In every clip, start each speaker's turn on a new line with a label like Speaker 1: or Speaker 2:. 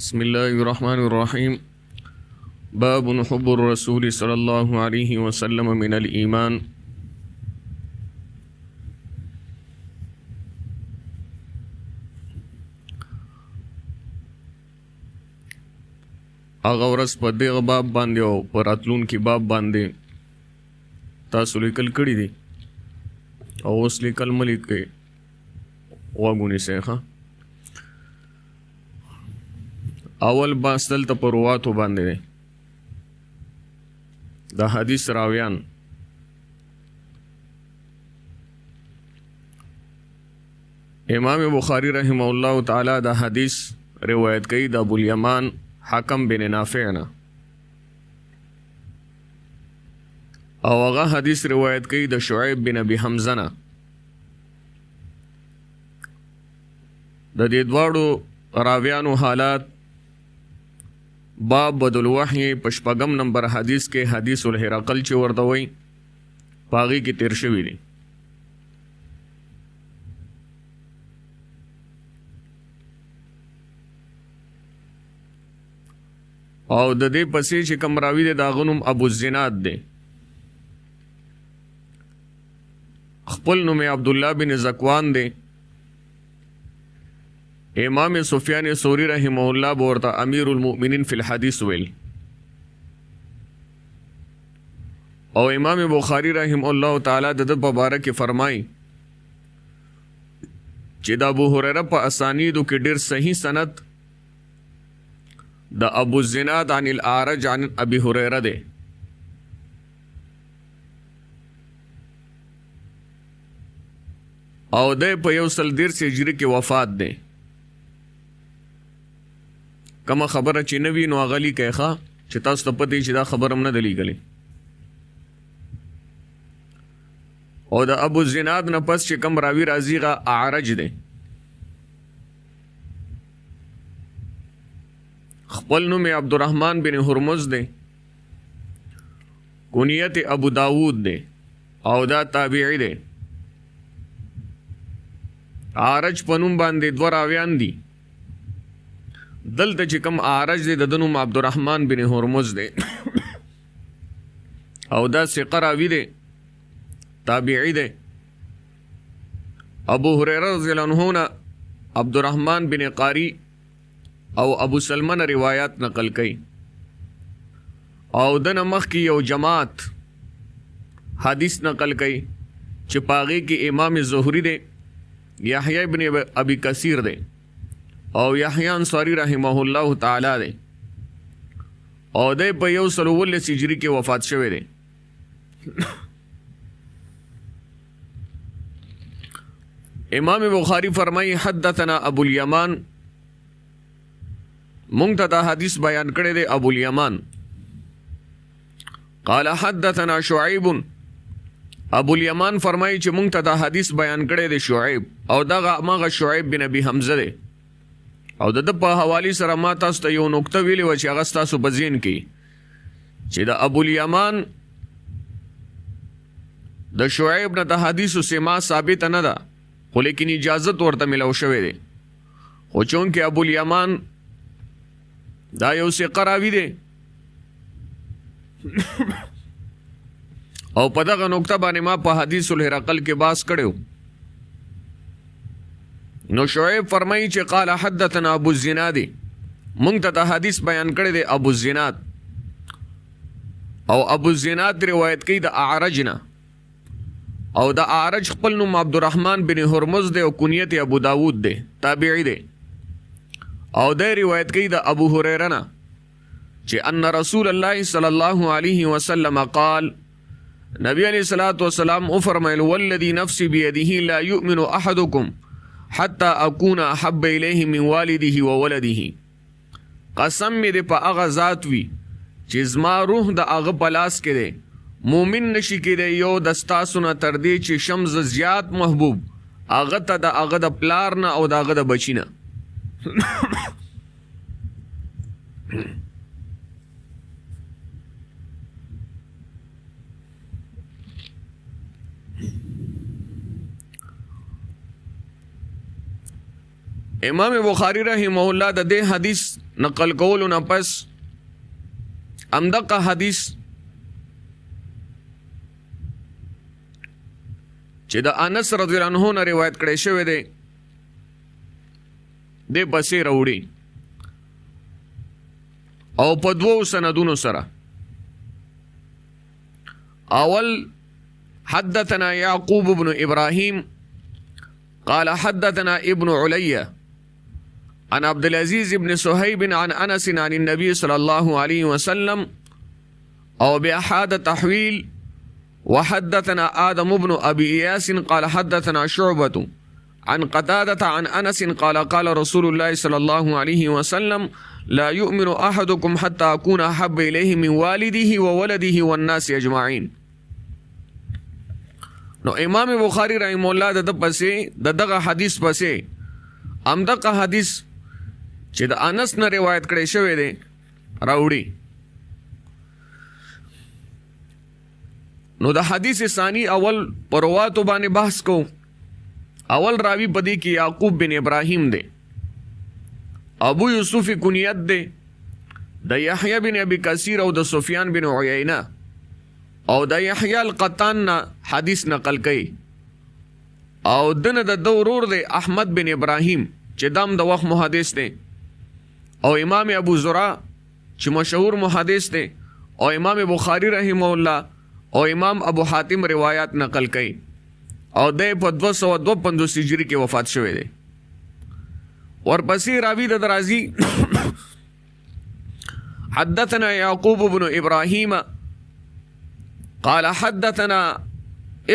Speaker 1: बिस्मिल्लाहिर्रहमानिर्रहीम। बाब हुब्बुर रसूल सल्लल्लाहु अलैहि वसल्लम मिनल ईमान। هغه ورځ په دغه باب باندې او په راتلونکي باب باندې تاسو لیکل کړي دي او اوس لیکل مه لیکئ، غوږ ونیسئ ښه. اول بحث دلته په رواتو باندې دی، د حدیث راویان. امام بخاری رحمه الله تعالی د حدیث روایت کوي د ابو الیمان حکم بن نافع نه، او هغه حدیث روایت کوي د شعیب بن ابي حمزه نه. د دې دواړو راویانو حالات باب بدل وحی په شپږم نمبر حدیث کې حدیث الهرقل چې ورته وایي په هغې کې تیر شوي دي. او د دې پسې چې کوم راوي دی د هغه نوم ابو الزناد دی، خپل نوم یې عبدالله بن ذکوان دی. امام سفیان ثوری رحمه الله به ورته امیر المؤمنین فی الحدیث ویل، او امام بخاری رحمه الله تعالی د ده په باره کې فرمایي چې د ابو هریره په اسانیدو کې ډېر صحیح سند د ابو الزناد عن الاعرج عن ابي هريره دی. او د په 130 هجری کې وفات دی. کومه خبره چې نوی نو هغه لیکئ ښه، چې تاسو ته پته وي چې دا خبره هم نه ده لیکلې. او د ابو الزناد نه پس چې کوم راوي راځي هغه اعرج دی، خپل نوم عبدالرحمن بن هرمز دی، کنیت ابو داود دی، او دا تابعی دی. اعرج په نوم باندې دوه راویان دي. دلته چې کوم اعرج دی د ده نوم عبدالرحمن بن هرمز دی او دا ثقه راوي دی، تابعی دی. ابو هریره رضی الله عنه نه عبدالرحمن بن قاری او ابو سلمان روایات نقل کړي، او دنه مخکې یو جماعت حدیث نقل کړي چې پاغي کې امام زهری دی، یحیی ابن ابي کثیر دی، او یحیی انصاری رحمه الله تعالی دی، او دی په 119 هجری کې وفات شوی دی. امام بخاری فرمایي حدثنا ابو الیمان، مونږ ته دا حدیث بیان کړی دی ابو الیمان. قال حدثنا شعیب، ابو الیمان فرمایي چې مونږ ته دا حدیث بیان کړی دی شعیب، او دغه هماغه شعیب بن ابي حمزه دی. او د ده په حوالې سره ما تاسو ته یو نکته ویلې وه چې هغه ستاسو په ذهن کې چې د ابو الیمان د شعیب نه د حدیثو سما ثابته نه ده، خو لیکن اجازت ورته ملو شوی دی. خو چونکې ابو الیمان دا یو ثقه راوي دی او په دغه نکته باندې ما په حدیث الهرقل کې باس کړی. نو شعیب فرمایي چې قال حدثنا ابو الزناد، مونږ ته دا حدیث بیان کړی دی ابو الزناد، او ابو الزناد روایت کوي د اعرج نه، او د اعرج خپل نوم عبدالرحمن بن هرمز دی، او کنیت ابو داود دی، تابعی دی. او د روایت کوي د ابو هریره نه چې ان رسول الله صلی الله علیه وسلم قال، نبی علیہ الصلوۃ والسلام او فرمایل والذی نفسی بیده لا یؤمن احدکم حتی اکون احب الیه من والده وولده. قسم می دې په هغه ذات وي چې زما روح د هغه په لاس کې دی، مومن نشي کېدی یو د ستاسو نه تر دې چې شمس زیات محبوب هغه ته د هغه د پلار نه او د هغه د بچي نه. امام بخاری رحمه الله د دې حدیث نقل کولو نه پس امدقه حدیث چې د انس رضی الله عنه نه روایت کړی شوی دی د پسې راوړي او په دوو سندونو سره. اول حدثنا يعقوب بن إبراهيم قال حدثنا ابن عليا عن عبد العزيز بن صهيب عن أنس عن النبي صلى الله عليه وسلم أو بأحاد تحويل. وحدثنا آدم بن أبي إياس قال حدثنا شعبة عن قتادة عن أنس قال قال رسول الله صلى الله عليه وسلم لا يؤمن أحدكم حتى أكون أحب إليه من والده وولده والناس أجمعين. نو امام بخاری رحم الله د پسې دغه حدیث پسې امدغه حدیث چې د انس نه روایت کړی شوی دی راوړي. نو د حدیث ثانی اول پرواتو باندې بحث کو. اول راوی پدې کې یعقوب بن ابراهیم دی، ابو یوسف کنیت دی، د یحیی بن ابي کثیر او د سفیان بن عیینه او د یحیی القطان نه حدیث نقل کړي او دنه د دورور دی احمد بن ابراهیم چې دم د وخت محدث دی او امام ابو زرع چې مشهور محدث دی او امام بخاری رحمه الله او امام ابو حاتم روایت نقل کړي او د په 252 هجری کې وفات شوی دی. ورپسې راوی د درازی حدثنا يعقوب بن ابراهيم قال حدثنا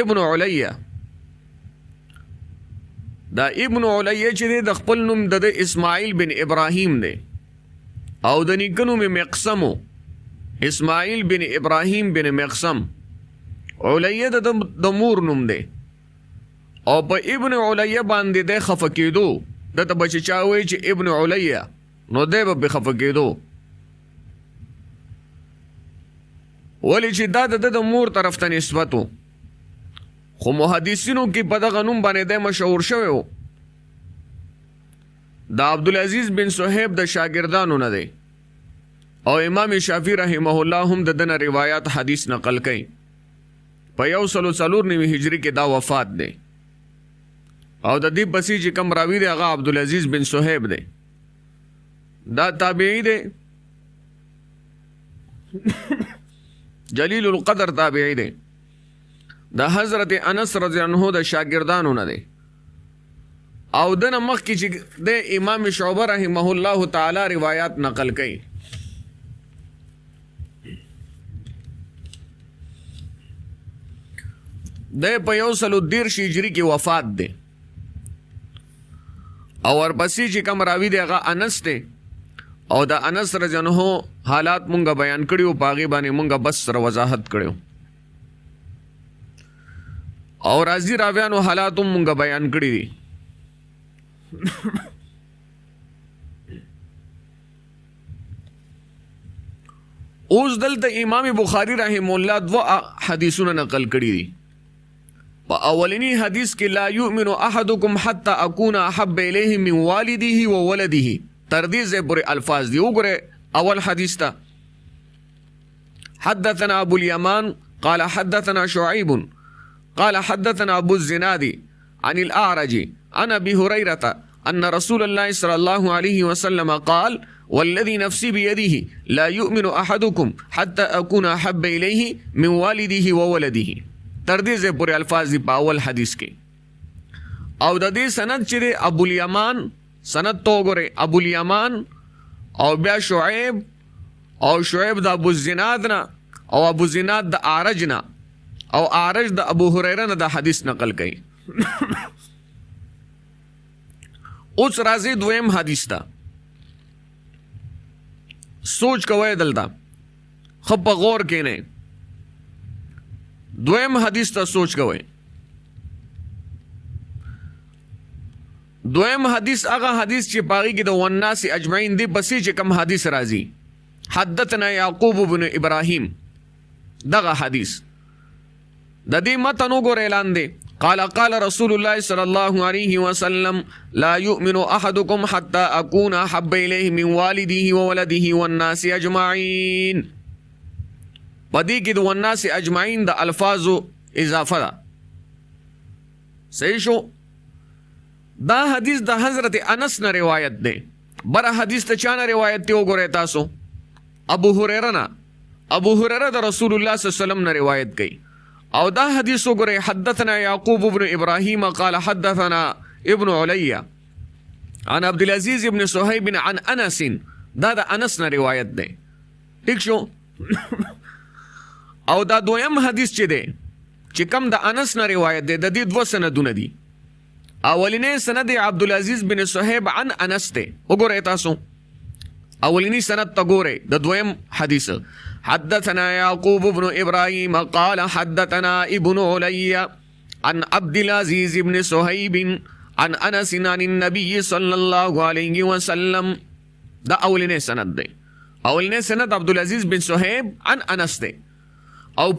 Speaker 1: ابن عليا. دا ابن عليا چې د خپل نوم د اسماعیل بن ابراهیم دی او د نیکه نوم مقسم اسماعیل بن ابراهیم بن مقسم. عليا د مور نوم دی او په ابن عليا باندې د خفه کېدو د ته بچی چاوي چې ابن عليا نو دی به خفه کېدو ولی چې دا د مور طرف ته نسبت و. خو محدثینو کې په دغه نوم باندې د مشهور شوی و. د عبدالعزیز بن صہیب د شاګردانو نه دی او امام شافعی رحمه الله هم د دنه روایت حدیث نقل کړي. په 149 هجری کې دا وفات دی او د دې پسې چې کوم راوی دی هغه عبدالعزیز بن صہیب دی. دا تابعی دی جلیل القدر تابعی دی د حضرت انس رضی الله عنه د شاګردانو نه دی او دنه مخکې چې د امام شعبه رحمه الله تعالی روایت نقل کړي. د په 113 هجری کې وفات دی او ورپسې چې کوم راوی دی هغه انس دی او د انس رضی الله عنه حالات مونږه بیان کړیو پاغي باندې مونږه بس سره وضاحت کړیو او راضی راویانو حالات مونږه بیان کړی دي. اوس دلته امام بخاری رحم الله دو حدیثونه نقل کړی دي. په اولنی حدیث کې لا یؤمن احدکم حتى اكون احب الیه من والده وولده تردیز پر الفاظ دی. وګوره اول حدیث تا حدثنا ابو اليمان قال حدثنا شعيب قال حدثنا ابو الزناد عن الاعرج عن ابي هريره ان رسول الله صلى الله عليه وسلم قال والذي نفسي بيده لا يؤمن احدكم حتى اكون احب اليه من والده وولده تردیز پر الفاظ دی په اول حدیث کې. او د دې سند چې ابو اليمان سند تو ګوره ابو اليمان او بیا شعیب او شعیب د ابو الزناد نه او ابو زناد د اعرج نه او اعرج د ابو هريره نه د حدیث نقل کړي. اوس راځي دویم حدیث ته. سوچ کوی دلته خپ غور کینه. دویم حدیث ته سوچ کوی. دویم حدیث هغه حدیث چې پاغي کې د والناس اجمعین دی پسې چې کوم حدیث راځي حدثنا یعقوب بن ابراهیم دغه حدیث د دې متن وګور اعلان دی قال قال رسول الله صلى الله عليه وسلم لا يؤمن احدكم حتى اكون احب اليه من والده وولده والناس اجمعين. پدې کې د والناس اجمعين د الفاظو اضافه ده. صحیح شو. دا حدیث د حضرت انس نه روایت دی. بر حدیث ته چانه روایت دی وګورئ تاسو. ابو هريره د رسول الله صلی الله علیه وسلم نه روایت کوي. او دا حدیث وګورئ. حدثنا يعقوب بن ابراهيم قال حدثنا ابن علي عن عبد العزيز بن صهيب عن انس. دا د انس نه روایت دی. ٹھیک شو. او دا دویم حدیث چې دی چې کم د انس نه روایت دی د دې دوه سندونه دي. اولینی سند عبد العزيز بن صهيب عن انس دی. وګورئ تاسو اولینی سند ته ګورئ د دویم حدیث. حدثنا يعقوب بن ابراهيم قال حدثنا ابن علي عن عبد العزيز بن صهيب عن انس عن النبي صلى الله عليه وسلم. دا اولینی سند دی. اولینی سند عبد العزيز بن صهيب عن انس دی. او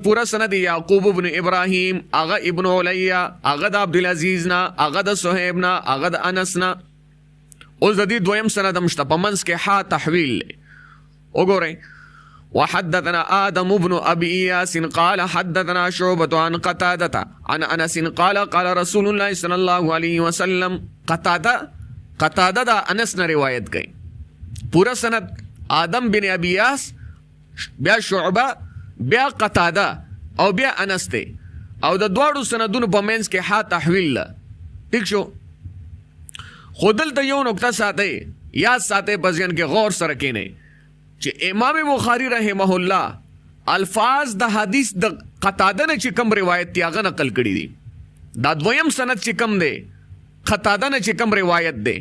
Speaker 1: پورا سند یعقوب بن ابراهيم اغا ابن علي اغا د عبد العزيز نا اغا د صهيب نا اغا د انس نا. اوس د دې دویم سند مشته په منځ کې ها تحویل. وګورئ. وحدثنا آدم بن أبي إياس قال حدثنا شعبة عن قتادة عن أنس قال قال رسول الله صلى الله عليه وسلم. قتادة دا أنس نے روایت کی. پورا سند آدم بن أبي إياس بیا شعبة بیا قتادة او بیا أنس تے. او د دوړو سندونو په منځ کې ها تحویل. ٹھیک شو. خودل ته یو نقطه ساتي یا ساتي پزین کې غور سره کینې چې امام بخاری رحمه الله الفاظ د حدیث د قتاده نه چې کوم روایت دی هغه نقل کړی دي. دا دویم سند چې کوم دی قتاده نه چې کوم روایت دی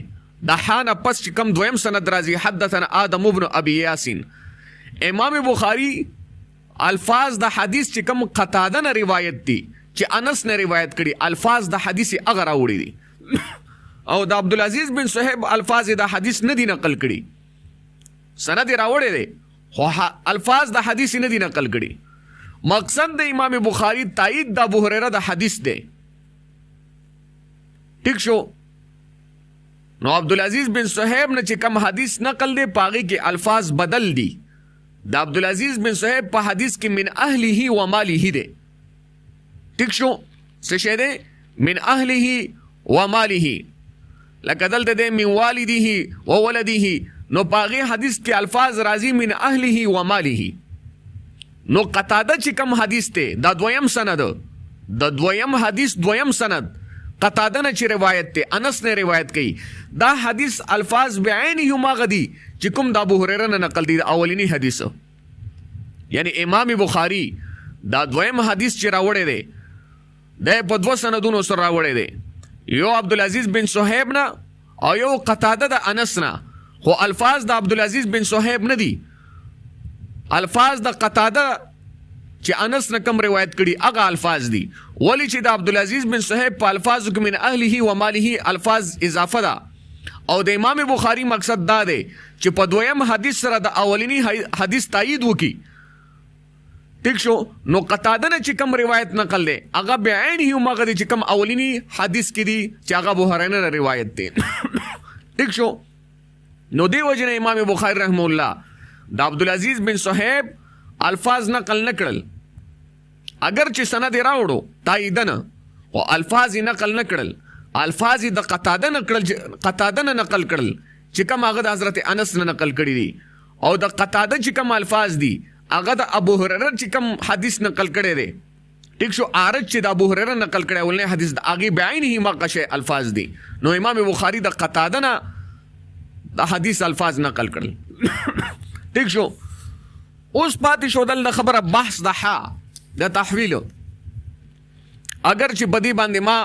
Speaker 1: د حانه پس چې کوم دویم سند راځي حدثنا آدم بن ابي ياسين. امام بخاری الفاظ د حدیث چې کوم قتاده نه روایت دي چې انس نه روایت کړي الفاظ د حدیث هغه راوړي دي. او د عبد العزيز بن صهيب الفاظ د حدیث نه دي نقل کړي. سند راوړی دی خو الفاظ د حدیث نه دي نقل کړي. مقصد د امام بخاری تایید د ابو هريره د حدیث دی. ٹھیک شو. نو عبد العزيز بن صهيب نه چې کوم حدیث نقل دی پاغي کې الفاظ بدل دي. د عبد العزيز بن صهيب په حدیث کې من اهله و ماله دی. ٹھیک شو. څه شه دی من اهله و ماله. لکه دلته دی من والده و ولده. نو پاغي حدیث کې الفاظ راځي من اهله و ماله. نو قتاده چې کوم حدیث ته دا دویم سند د دویم حدیث دویم سند قتاده نه چې روایت ته انس نے روایت کړي دا حدیث الفاظ بعینه ما غدي چې کوم د ابو هريره نه نقل دي اولینی حدیث. یعنی امام بخاری دا دویم حدیث چې راوړی دی د په دوه سندونو سره راوړی دی. یو عبد العزيز بن صهيب نه او یو قتاده د انس نه. خو الفاظ د عبد العزيز بن صهيب نه دي. الفاظ د قتاده چې انس نه کوم روایت کړي هغه الفاظ دي. ولی چې د عبد العزيز بن صهيب په الفاظو کې من اهله و ماله الفاظ اضافه ده. او د امام بخاری مقصد دا دی چې په دویم حدیث سره د اولینی حدیث تایید وکي. ٹھیک شو. نو قتاده نه چې کوم روایت نقل دی هغه بعینه ما غدي چې کوم اولینی حدیث کې دي چې هغه ابو هريره روایت دی. ٹھیک شو. نو دی وجنه امام بخاری رحمه الله د عبد العزيز بن صهيب الفاظ نقل نکړل. اگر چې سند راوړو تاییدنه او الفاظ نقل نکړل الفاظ د قتاده نقل کړل چې کوم هغه د حضرت انس نه نقل کړی دي. او د قتاده چې کوم الفاظ دي هغه د ابو هريره چې کوم حدیث نقل کړی دی. ٹھیک شو. عارض چې د ابو هريره نقل کړی ولنه حدیث د اغه بعینه مقشه الفاظ دي. نو امام بخاری د قتاده نه د حدیث الفاظ نقل کړل. ٹھیک شو. اوس پاتې شو دل خبره بحث د ها د تحویل. اگر چې بدی باندې ما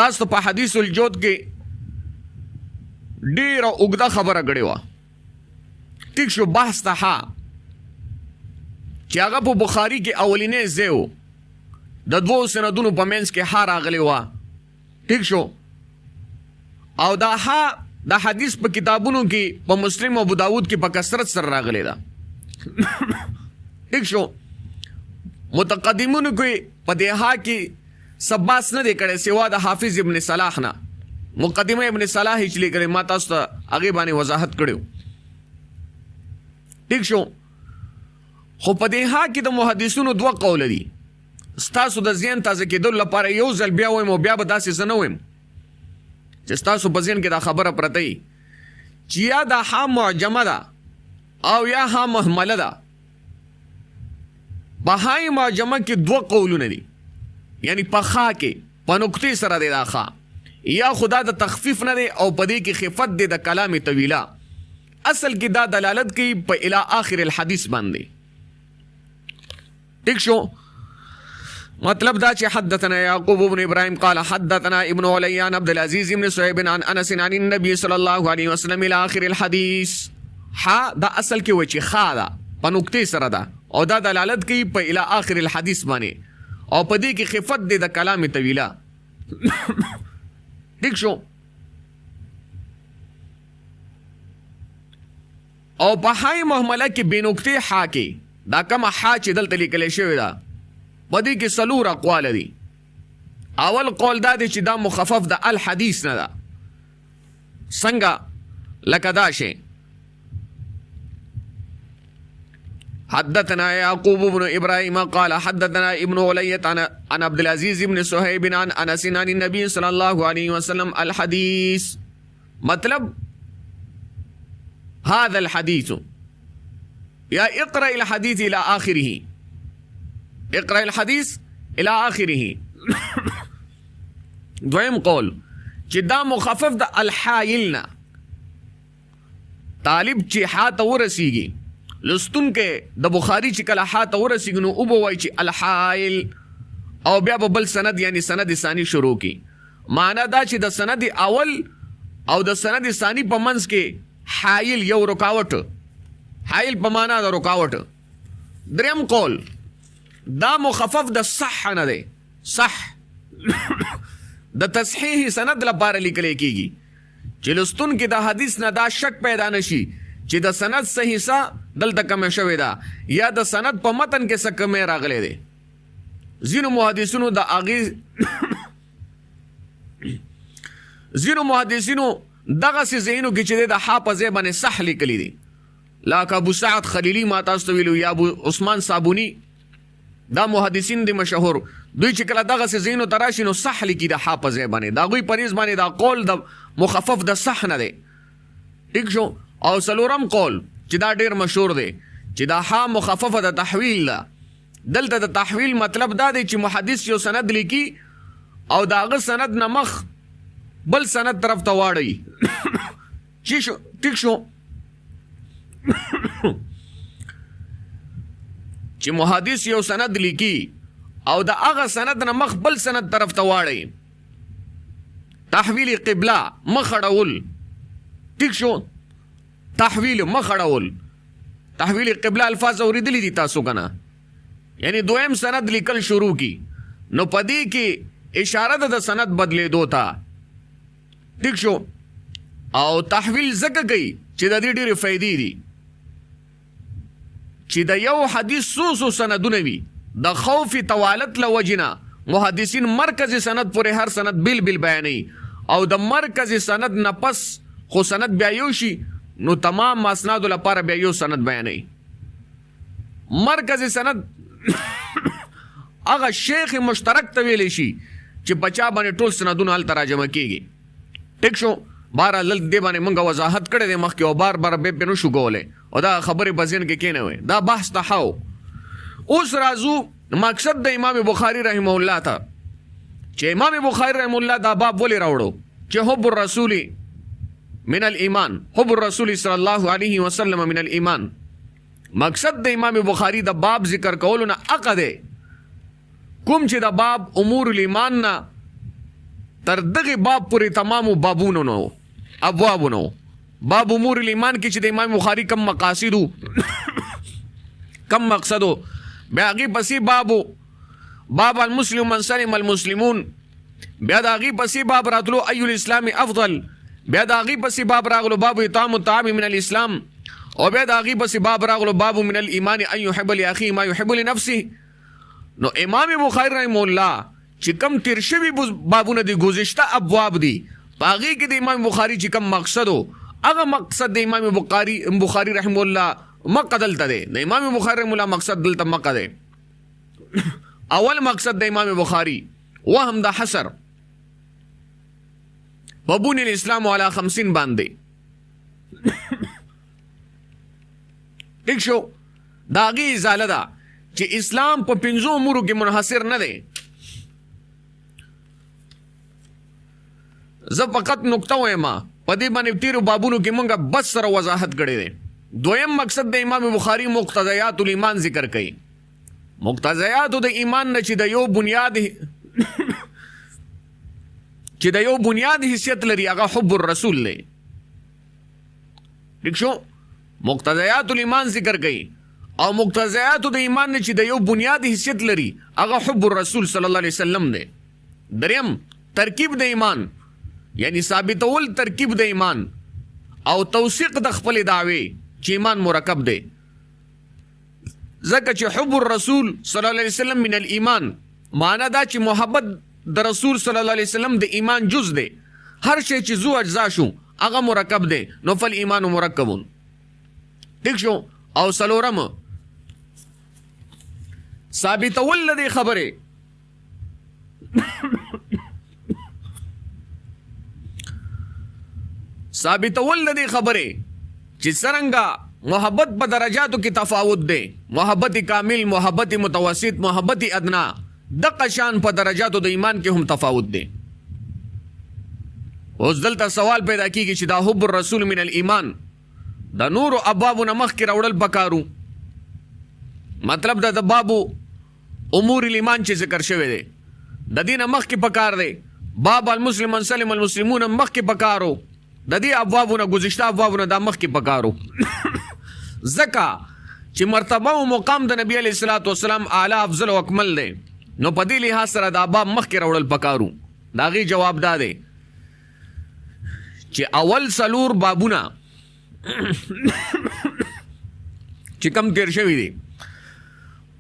Speaker 1: تاسو په حدیث الجود کې ډیره اوږده خبره کړې و. ٹھیک شو. بحث د ها چې هغه په بخاری کې اولینې ځای د دوو سندونو په منځ کې ها راغلی و. ٹھیک شو. او دا ها د حدیث په کتابونو کې په مسلم او ابو داود کې په کثرت سره راغلی ده. ٹھیک شو. متقدمونو کې په دها کې سباس نه دی کړی سوا د حافظ ابن صلاح نه. مقدمه ابن صلاح چې لیکلې ما تاسو ته هغې باندې وضاحت کړی. ټیک شو. خو په دها کې د محدثینو دوه قوله دي. ستاسو د ذهن تازه کېدلو لپاره یو ځل بیا وایم او بیا به داسې څه نه وایم چې ستاسو په ذهن کې دا خبره پرته وي چې یا دا ها معجمه ده او یا ها مهمله ده. په های معجمه کې دوه قولونه دي، یعنی په خا کې په نقطې سره دی دا خا، یا خدا د تخفیف نه دی او په دې کې خفت دی د کلام طویله. اصل کې دا دلالت کوي په الی آخر الحدیث باندې. ٹھیک شو. مطلب دا چې حدثنا یعقوب بن ابراهیم قال حدثنا ابن علیان عبد العزیز بن صہیب عن انس عن النبي صلی الله علیه وسلم الى آخر الحدیث. ها دا اصل کې و چې خا دا په نقطې سره ده او دا دلالت کوي په الی آخر الحدیث باندې او په دې کې خفت دی د کلام طویله. ٹھیک شو. او په های محمله کې بې نقطې ها کې دا کومه ها چې دلته لیکل شوې ده په دې کې څلور اقوال دي. اول قول دا دی چې دا مخفف د الحدیث نه ده. څنګه؟ لکه دا شی حدثنا يعقوب بن ابراهيم قال حدثنا ابن علية عن عبد العزيز بن صهيب عن انس عن النبي صلى الله عليه وسلم الحديث. مطلب هذا الحديث یا اقرأ الحديث الى آخره. اقرأ الحديث الى آخره. دویم قول چې دا مخفف د الحایلنا. طالب چې ها ته ورسیږي لستون کې د بخاری چې کله ها ته ورسیږي نو او به وایي چې الحایل او بیا به بل سند یعنی سند ثانی شروع کی. معنا دا چې د سند اول او د سند ثانی په منځ کې حایل یو رکاوټ. حایل په معنا د رکاوټ. دریم قول دا مخفف د صح نه دی. صح د تصحیح سند لپاره لیکل کېږي چې لستون کې د حدیث نه دا شک پیدا نشي چې د سند صحیح سا دلته کمه شوې ده یا د سند په متن کې څه کمې راغلې ده. ځینو محدثینو د اغې ځینو محدثینو دغه سي زینو کې چې د حافظ باندې صح لیکلي دي. لکه ابو سعد خلیلی ما تاسو ته ویلو یا ابو عثمان صابونی دا محدثین دي مشهور. دوی چې کله دغه سي زینو تراشي نو صح لیکي د حافظ باندې. دا غوي پریز باندې دا قول د مخفف د صح نه دی. ٹھیک شو. او سلورم قول چې دا ډیر مشهور دی چې دا ها مخففه د تحویل ده. دلته د تحویل مطلب دا دی چې محدث یو سند لیکي او داغه سند نه مخ بل سند طرف ته واړي. چې شو ټیک شو. چې محدث یو سند لیکي او د هغه سند نه مخ بل سند طرف ته واړي. تحویل قبله مخړول. ټیک شو. تحویل مخړول. تحویل قبله الفاظ اوریدلی دي تاسو کنه. یعنی دویم سند لیکل شروع کی نو پدې کې اشاره ده د سند بدلېدو ته. ٹھیک شو. او تحویل زکه کوي چې د دې ډېرې فائدې دي چې د یو حدیث سو سندونه وي د خوف توالت لوجنا محدثین مرکزی سند پورې هر سند بل بیانوي او د مرکزی سند نه پس خو سند بیا یو شي نو تمام مسند لپاره بیا یو سند بیانوي. مرکزی سند هغه شیخ مشترک ته ویل شي چې بچا باندې ټول سندونه هل ترجمه کیږي. ټیک شو. بار لل دی باندې مونږه وضاحت کړې د مخ کې او بار به په شو کوله او دا خبره بزین کې کینه وي. دا بحث ته هاو. اوس رازو مقصد د امام بخاری رحم الله ته چې امام بخاری رحم الله دا باب ولې راوړو چې حب الرسول من الايمان. حب الرسول صلی الله علیه وسلم من الايمان. مقصد د امام بخاری د باب ذکر کولو نه عقده کوم چې د باب امور الایمان نه تر دغه باب پورې تمام بابونو نو ابواب نو. باب امور الایمان کې چې د امام بخاری کم مقاصدو کم مقصدو بیا هغې پسې باب المسلم من سلم المسلمون. بیا د هغې پسې باب راتلو ای الاسلام افضل. بیا د هغې پسې باب راغلو باب اطعام الطعام من الاسلام. او بیا د هغې پسې باب راغلو باب من الايمان ان يحب لاخيه ما يحب لنفسه. نو امام بخاری رحم الله چې کم تیر شوي بابونه دي گذشته ابواب دي باغی کې د امام بخاری چې کم مقصد هغه مقصد د امام بخاری رحم الله مقصد دلته دی د امام بخاری رحم الله مقصد دلته مقصد دی اول مقصد د امام بخاری وهم د حصر وبون الاسلام علی 50 باندې ٹھیک شو داغي ازاله ده چې اسلام په 5 امور کې منحصر نه دی زه فقط نقطه وایم په دې باندې تیرو بابونو کې مونږه بس سره وضاحت کړی دی دویم مقصد د امام بخاری مقتضیات الایمان ذکر کړي مقتضیات د ایمان نه چې د یو بنیاد چې د یو بنیاد حیثیت لري هغه حب الرسول دی ٹھیک شو مقتضیات الایمان ذکر کړي او مقتضیات د ایمان نه چې د یو بنیاد حیثیت لري هغه حب الرسول صلی الله علیه وسلم دی دریم ترکیب د ایمان یعنی ثابتول ترکیب د ایمان او توثیق د خپل دعوی چې ایمان مرکب دی ځکه چې حب الرسول صلی الله علیه وسلم من الایمان معنا دا چې محبت د رسول صلی الله علیه وسلم د ایمان جز دی هر شی چې زو اجزا شو هغه مرکب دی نو فل ایمان مرکبون ٹھیک شو او سلورم ثابتول لدی خبره ثابتول لدی خبره چې څنګه محبت په درجاتو کې تفاوت دی محبت کامل محبت متوسط محبت ادنا د قشان په درجاتو د ایمان کې هم تفاوت دی اوس دلته سوال پیدا کیږي چې دا حب الرسول من الایمان د نور ابوابونه مخکې راوړل پکارو مطلب دا د بابو امور الایمان چې ذکر شوی دی د دینه مخکې پکار دی باب المسلم سلم المسلمون مخکې پکارو د دې ابوابونه گذشته ابوابونه د مخکې پکارو زکا چې مرتبه او مقام د نبی علیہ الصلوۃ والسلام اعلی افضل او اکمل دی نو په دې لحاظ سره د ابواب مخکې راوړل پکارو داغي جواب دا دی چې اول سلور بابونه چې کم تیر شوی دی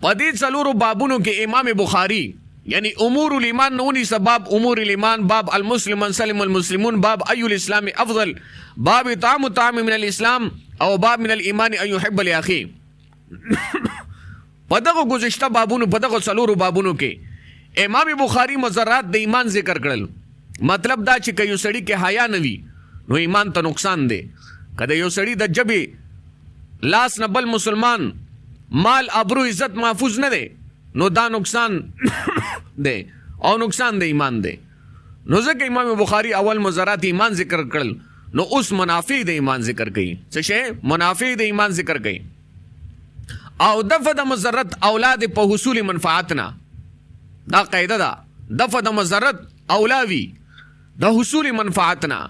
Speaker 1: په دې سلورو بابونو کې امام بخاری یعنی امور الایمان نونی سباب امور الایمان باب المسلم سلم المسلمون باب ای الاسلام افضل باب طعام من الاسلام او باب من الايمان ان يحب لاخي پدغه گذشته بابونو پدغه سلورو بابونو کې امام بخاری مضرات د ایمان ذکر کړل مطلب دا چې کيو سړی کې حیا نوي نو ایمان ته نقصان دی کله یو سړی د جبه لاس نه بل مسلمان مال ابرو عزت محفوظ نه دی نو دا نقصان دی او نقصان د ایمان دی نو ځکه امام بخاری اول مضرات ایمان ذکر کړل نو اوس منافع د ایمان ذکر کړي څه شی منافع د ایمان ذکر کړي او دفع د مضرت اولاد په حصول منفعتنا دا قاعده ده دفع د مضرت اولاوی د حصول منفعتنا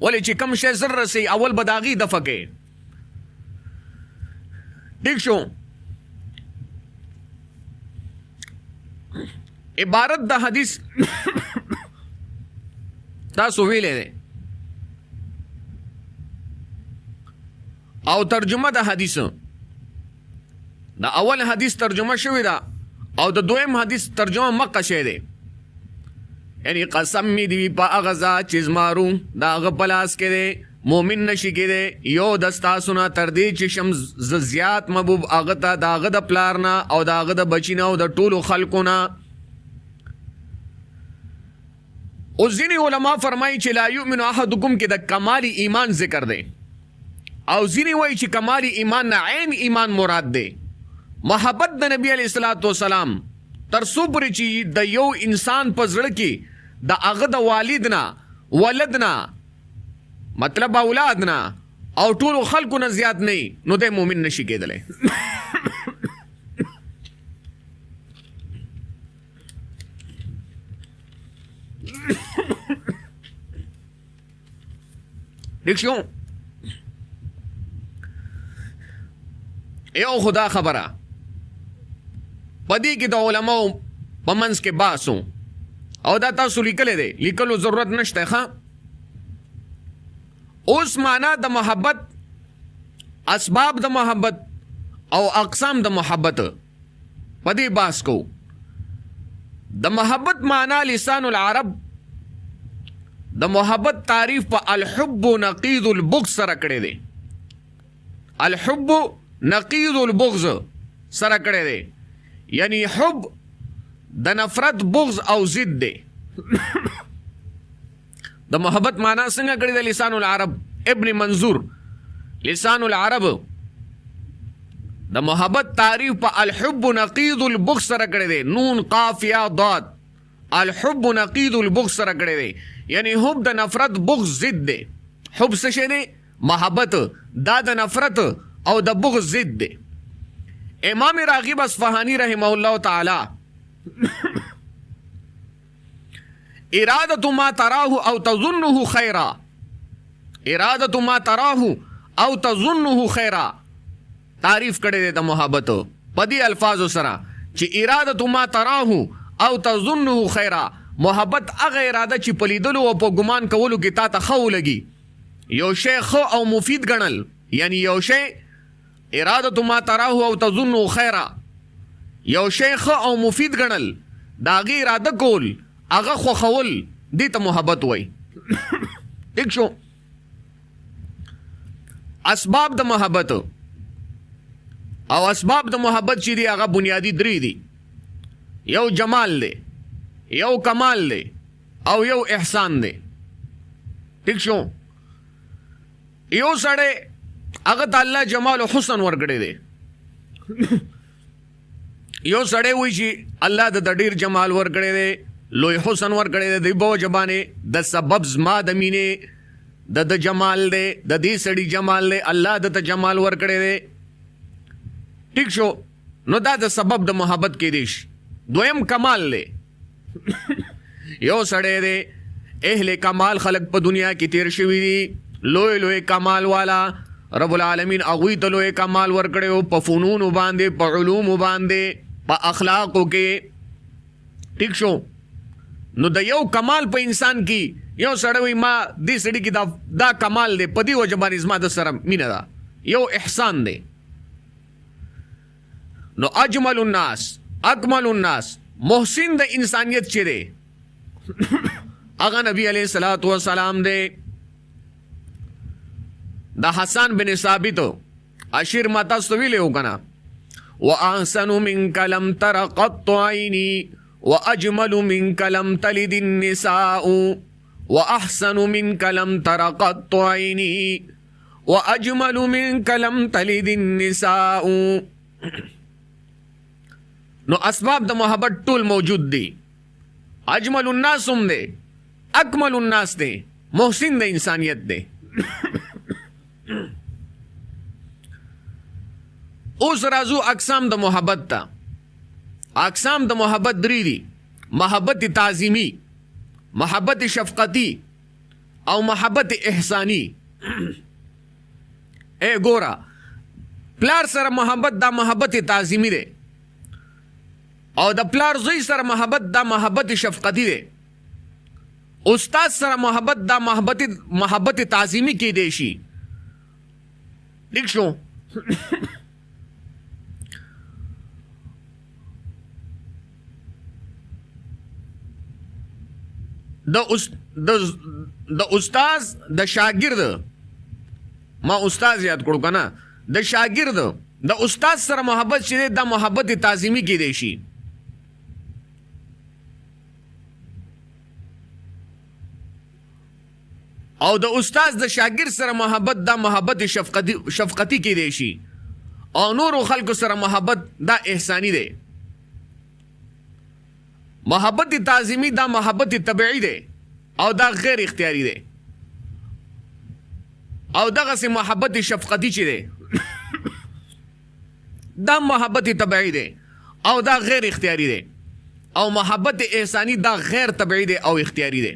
Speaker 1: ولی چې کم شی زر رسی اول بداغي دفع کې ٹھیک شو عبارت د حدیث تاسو ویلې ده او ترجمه د حدیث د اول حدیث ترجمه شوی ده او د دویم حدیث ترجمه مکه شه ده یعنی قسم می دی په اغزا چیز مارو دا غ پلاس کې ده مومن نشي کې ده یو دستا سنا تر دې چې شم زیات محبوب اغه ته داغه د پلارنا او داغه د بچینا او د ټولو خلقونه او ځینې علما فرمایي چې لا یؤمن احدکم کې د کمال ایمان ذکر دی او ځینې وایي چې کمال ایمان نه عین ایمان مراد دی محبت د نبی علیہ الصلوۃ والسلام تر څو پورې چې د یو انسان په زړه کې د هغه د والدنا ولدنا مطلب اولادنا او ټولو خلکو نه زیات نه نو د مؤمن نشي کېدلی دیکھو یو خدا خبره پدې کې د علماء په منځ کې باسو او دا تاسو لیکلې دی لیکلو ضرورت نشته ښه اوس معنا د محبت اسباب د محبت او اقسام د محبت پدې باس کو. د محبت معنا لسان العرب د محبت تعریف په الحب نقیض البغض سره کړی دی. الحب نقیض البغض سره کړی دی، یعنی حب د نفرت بغض او ضد دی. د محبت معنا څنګه کړی دی لسان العرب؟ ابن منظور لسان العرب د محبت تعریف په الحب نقیض البغض سره کړی دی. نون قاف یا ضاد، الحب نقیض البغض سره کړی دی، یعنی حب د نفرت بغض ضد دی. حب څه شی دی؟ محبت. دا د نفرت او د بغض ضد دی. امام راغب اصفهانی رحمه الله تعالی ارادت ما تراه او تظنه خیرا، ارادت ما تراه او تظنه خیرا تعریف کړی دی د محبت په دې الفاظو سره چې ارادت ما تراه او تظنه خیرا، محبت هغه اراده چې په لیدلو او په ګمان کولو کې تا ته ښه ولګي، یو شی ښه او مفید ګڼل، یعنی یو شی ارادت ما تراه او تظنه خیرا، یو شی ښه او مفید ګڼل، د هغې اراده کول، هغه خوښول، دې ته محبت وایي. ټیک شو. اسباب د محبت او اسباب د محبت چې دي هغه بنیادی درې دي. یو جمال دی، یو کمال دی او یو احسان دی. ٹھیک شو. یو سړی هغه ته الله جمال او حسن ورکړی دی. یو سړی وایي چې الله د ډېر جمال ورکړی دی، لوی حسن ورکړی دی، د بوجه باندې د سبب زما د مینې د جمال دی، د دې سړي جمال دی، الله د جمال ورکړی دی. ٹھیک شو. نو دا د سبب د محبت کې دی. دویم کمال دی. یو سړی دی اهل کمال خلق په دنیا کې تیر شوي دي، لوی لوی کمال والا، رب العالمین هغوی ته لوی کمال ورکړی په فنونو باندې، په علومو باندې، په اخلاقو کې. ٹھیک شو. نو د یو کمال په انسان کې یو سړی وي ما دې سړي کې دا کمال دی، په دې وجه باندې زما د سره مینه ده، یو احسان دی. نو اجمل الناس، اکمل الناس، محسن د انسانیت چې دی هغه نبی علیہ الصلوۃ والسلام دی. د حسن بن ثابت اشیر ما تاسو ویلو کنه، واحسن منك لم تر قط عيني واجمل منك لم تلد النساء، واحسن منك لم تر قط عيني واجمل منك لم تلد النساء. نو اسباب د محبت ټول موجود دي. اجمل الناس هم دی، اکمل الناس دی، محسن د انسانیت دی. اوس راځو اقسام د محبت ته. اقسام د محبت درې دي: محبت تعظیمی، محبت شفقتی او محبت احسانی. اے ګورا، پلار سره محبت دا محبت تعظیمی دی، او د پلار زوی سره محبت دا محبت شفقتی دی. استاد سره محبت دا محبت تعظیمی کې دی شي. ٹھیک شو. د استاد د شاګرد، ما استاد یاد کړو کنه، د شاګرد د استاد سره محبت چې دا محبت تعظیمی کې دی شي. او د استاد د شاګرد سره محبت دا محبت شفقتی کې دی شي. او نورو خلکو سره محبت دا احسانی دی. محبت تعظیمی دا محبت طبیعی دی او دا غیر اختیاری دی. او دغه سي محبت شفقتی چې دی دا محبت طبیعی دی او دا غیر اختیاری دی. او محبت احسانی دا غیر طبیعی دی او اختیاری دی.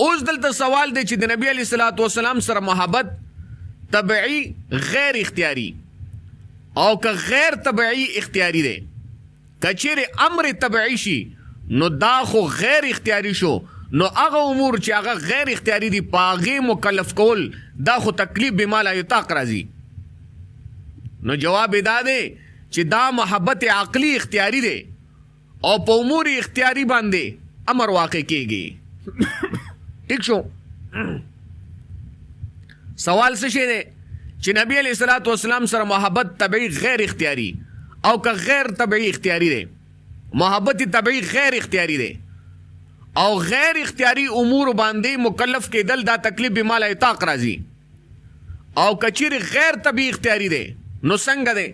Speaker 1: اوس دلته سوال دی چې د نبی علیہ الصلوۃ والسلام سره محبت طبیعی غیر اختیاری او که غیر طبیعی اختیاری دی. کچېرې امر طبیعی شي نو دا خو غیر اختیاری شو، نو هغه امور چې هغه غیر اختیاری دي په هغې مکلف کول دا خو تکلیف بما لا یطاق راځي. نو جواب دا دی چې دا محبت عقلی اختیاري دی او په امور اختیاري باندې امر واقع کیږي. ٹھیک شو. سوال څه شی دی چې نبی علیہ الصلوۃ والسلام سره محبت طبيعي غیر اختیاري او که غیر طبيعي اختیاري دی. محبت طبيعي غیر اختیاري دی او غیر اختیاري امور باندې مکلف کېدل دا تکلیف به مال اطاق راځي او کچیر غیر طبيعي اختیاري دی نو څنګه دی؟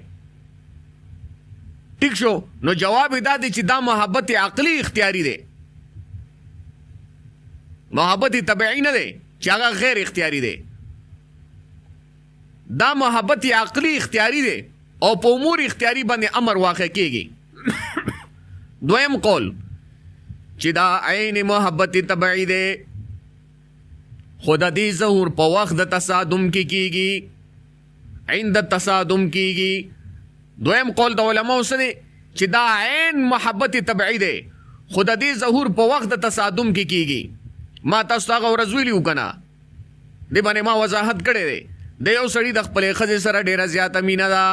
Speaker 1: ٹھیک شو. نو جواب دا دی چې دا محبت عقلی اختیاري دی. محبت طبيعي نه دی چې هغه غیر اختیاري دی. دا محبت عقلی اختیاري دی او په امور اختیاري باندې امر واقع کیږي. دویم قول چې دا عین محبت طبيعي دی خود دې ظهور په وخت د تصادم کې کیږي، عند تصادم کیږي. دویم قول د علماء سره چې دا عین محبت طبيعي دی خود دې ظهور په وخت د تصادم کې کیږي. ما تاسو هغه ورځ ویلو کنه دې باندې ما وضاحت کړی دی. د یو سړي د خپلې ښځې سره ډېره زیاته مینه ده،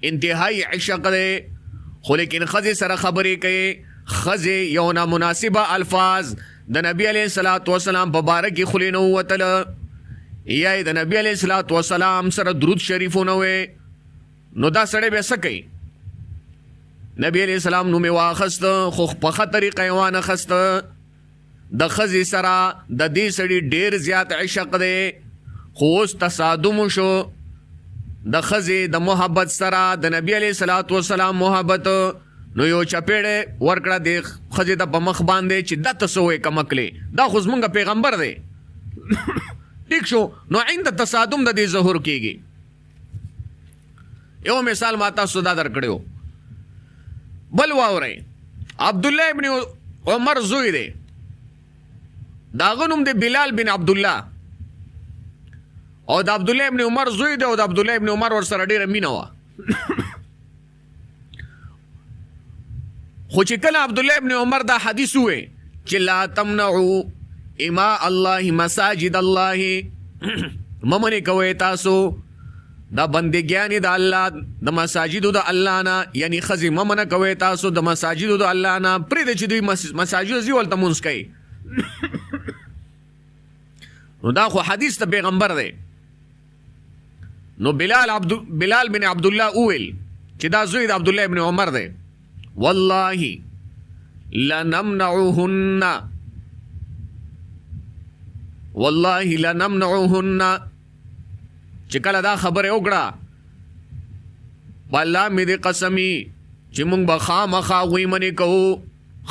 Speaker 1: انتهایی عشق دی، خو لیکن ښځې سره خبرې کوي، ښځې یو نامناسبه الفاظ د نبی علیه الصلاۃ والسلام په باره کې خولې نه ووتله یا یې د نبی علیه الصلاۃ والسلام سره درود شریف ونه وی، نو دا سړی بیا څه کوي؟ نبی علیه السلام نوم یې واخیسته خو په ښه طریقه یې وانه خسته. د ښځې سره د دې سړي ډېر زیات عشق دی خو اوس تصادم شو د ښځې د محبت سره د نبی علیه الصلاۃ والسلام محبت، نو یو چپېړې ورکړه د ښځې د په مخ باندې چې دا ته څه وایې کمکلې، دا خو زمونږ پیغمبر دی. ټیک شو. نو عند تصادم د دې ظهور کیږي. یو مثال ما تاسو دا درکړی. بل واورئ، عبدالله ابن عمر زوی دی، د هغه نوم دی بلال بن عبدالله او د عبدالله ابن عمر زوی دی او د عبدالله ابن عمر ورسره ډېره مینه وه. خو چې کله عبدالله ابن عمر دا حدیث ووی چې لا تمنعوا اماء الله مساجد الله، ممنې کوئ تاسو دا بندګیانې د الله د مساجدو د الله نه، یعنی ښځې ممنه کوئ تاسو د مساجدو د الله نه، پرېږدئ چې دوی مساجدو ځي ولته مونځ کوي. نو دا خو حدیث د پیغمبر دی. نو بلال بن عبدالله وویل چې دا زوی د عبدالله ابن عمر دی، والله لنمنعهن، والله لنمنعهن، چې کله دا خبره وکړه په الله مې دې قسمي چې مونږ به خامخا هغوی منې کوو،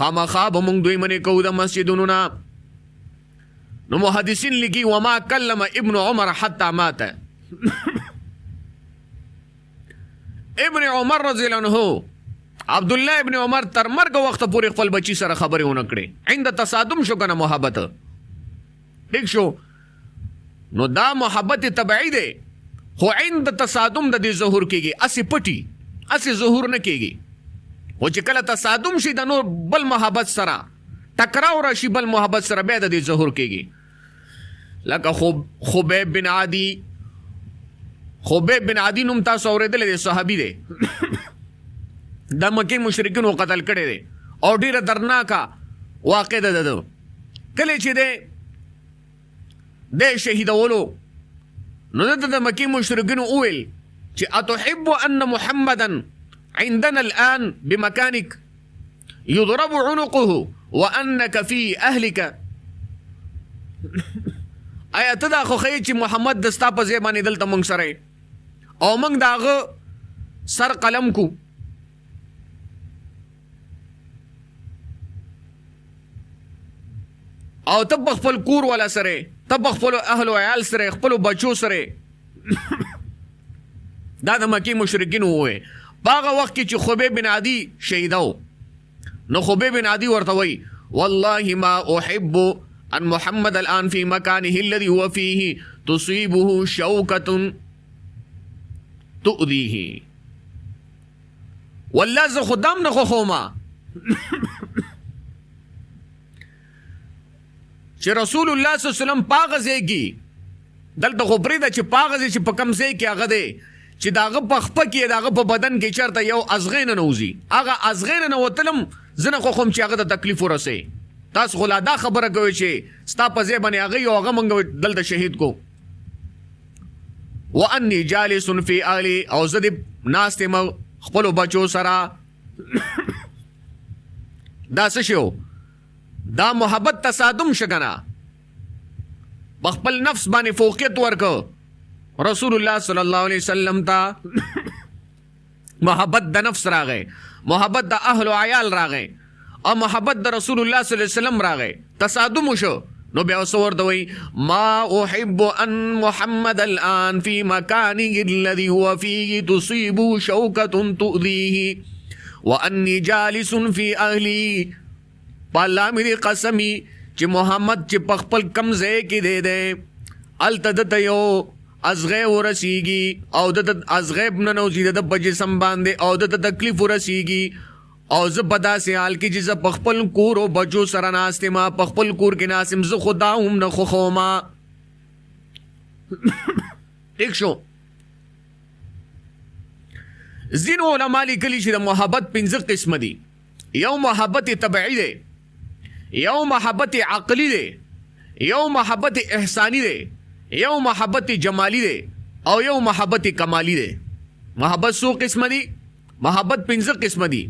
Speaker 1: خامخا به مونږ دوی منې کوو د مسجدونو نه. نو محدثین لیکي وما کلم ابن عمر حتی مات. ابن عمر رضی الله عنه عبدالله ابن عمر تر مرګ وخت پورې خپل بچی سره خبرې ونه کړې، عند تصادم شو کنه محبت. ٹھیک شو. نو دا محبت طبيعي دی خو عند تصادم د دې ظهور کېږي، اسې پټي اسې ظهور نه کېږي. خو چې کله تصادم شي د نور بل محبت سره ټکراو راشي بل محبت سره بیا د دې ظهور کېږي. لکه خبیب بن عادی، خبیب بن عادی نوم تاسو اورېدلی دی، صحابي دی، د مکې مشرکینو قتل کړی دی او ډېره درناکه واقع ده. د کله چې دی شهیدولو نو د مکې مشرکینو وویل چې اتحب ان محمدا عندنا الان بمكانك يضرب عنقه وانك في اهلك. آیا ته دا خو ښیې چې محمد د ستا په ځای باندې دلته موږ سره او موږ د هغه سر قلم کو، او ته په خپل کور والا سره، ته په خپلو اهل و عیال سره، خپلو بچو سره. دا د مکې مشرکینو ووی. په هغه وخت کې چې خبیب بن عادي شهیده و، نو خبیب بن عادي ورته وایي والله ما احب ان محمد الان في مكانه الذي هو فيه تصيبه شوكة تؤذيه. والله زه خدام نه خوښومه چې رسول الله صلی الله علیه وسلم په هغه ځای کې دلته خو پرېږده چې په هغه ځای چې په کوم ځای کې هغه دی چې داغه په خپه کې داغه په بدن کې چرته یو ازغې نه نوځي هغه ازغې نه وتلم زنه خو کوم چې هغه د تکلیف ورسي تاسو غلا دا خبره کوي چې ستا په ځای باندې هغه یو هغه مونږ دلته شهید کو وانی جالس فی اهلی او زه دې ناست یم خپلو بچو سره دا څه شو دا محبت تصادم شګنا بخپل نفس باندې فوقیت ورکو رسول الله صلی الله علیه وسلم ته محبت د نفس راغی محبت د اهل و عیال راغی او محبت د رسول الله صلی الله علیه وسلم راغی تصادم شو نو بیا وسور دوی ما احب ان محمد الان في مكانه الذي هو فيه تصيب شوكة تؤذيه واني جالس في اهلي پالا میری قسمی چې محمد چې پخپل کمزه کې دے دے التدت یو ازغه ورسیږي او د ازغه بننو چې د بجسم باندې او د تکلیف ورسیږي او زه په داسې حال کې چې زه په خپل کور او بچو سره ناست یم په خپل کور کې ناست یم زه خو دا هم نه خوښوم ټیک شو ځینو علما لیکلي چې د محبت 5 قسم دي یو محبت طبعي دی یو محبت عقلی دی یو محبت احسانی دی یو محبت جمالی دی او یو محبت کمالی دی محبت 100 قسم دي محبت 5 قسم دي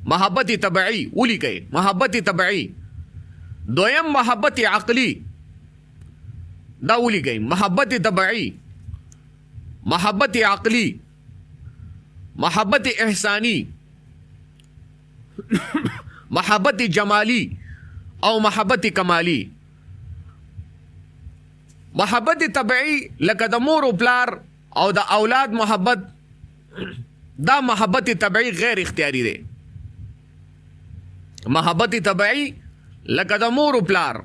Speaker 1: محبت طبعی اولی کئی محبت طبعی دویم محبت عقلی دا اولی کئی محبت طبعی محبت عقلی محبت احسانی محبت جمالی او محبت کمالی محبت طبعی لکه د مور و پلار او د اولاد محبت دا محبت طبعی غیر اختیاری دی محبت طبعی لکه د مور و پلار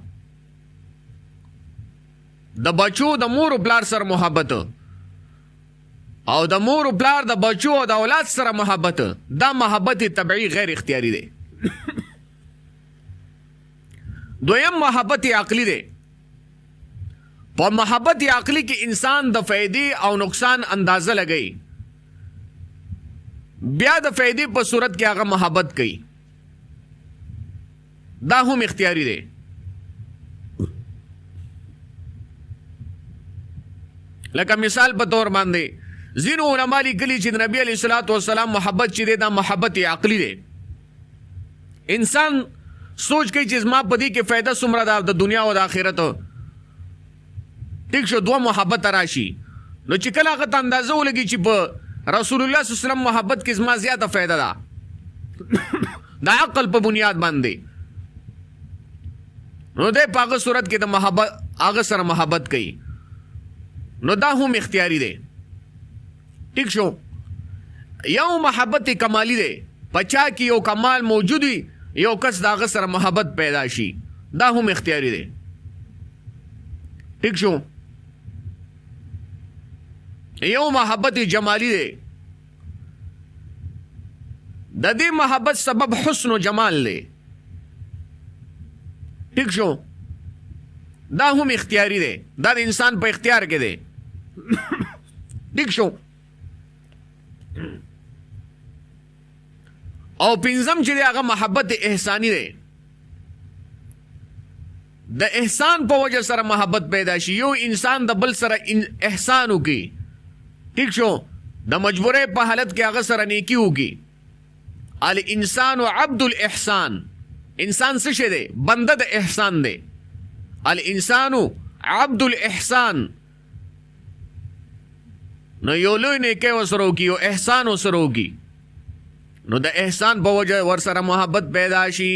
Speaker 1: د بچو د مور و پلار سره محبت او د مور و پلار د بچو او د اولاد سره محبت دا محبت طبعی غیر اختیاری دی دویم محبت عقلی دی په محبت عقلی کې انسان د فائدې او نقصان اندازه لګي بیا د فائدې په صورت کې هغه محبت کوي دا هم اختیاری دی لکه مثال په تور باندې ځینو علما لیکلي چې نبی علیه الصلاۃ والسلام محبت چې دی دا محبت عقلی دی انسان سوچ کوي چې زما په دې کې فایده څومره ده د دنیا او د آخرت ټیک شو دوه محبت راشي نو چې کله هغه ته اندازه ولګي چې په رسول الله صلی الله علیه وسلم محبت کې زما زیاته فایده ده د عقل په بنیاد باندې نو دې په هغه صورت کې د محبت هغه سره محبت کوي نو دا هم اختیاري دی ټیک شو یو محبت کمالی دی پچا کې یو کمال موجود وي یو کس د هغه سره محبت پیدا شي دا هم اختیاري دی ټیک شو یو محبت جمالی دی د دې محبت سبب حسن و جمال دی ٹھیک شو دا هم اختیاری دی دا د انسان په اختیار کې دی ٹھیک شو او پنځم چې هغه محبت احسانی دی د احسان په وجه سره محبت پیدا شي یو انسان د بل سره احسان وکي ٹھیک شو د مجبورې په حالت کې هغه سره نیکی وکي الانسان عبد الاحسان انسان څه شی دی بنده د احسان دی الانسان عبد الاحسان نو یو لوی نیکی ورسره وکي یو احسان ورسره وکي نو د احسان په وجه ورسره محبت پیدا شي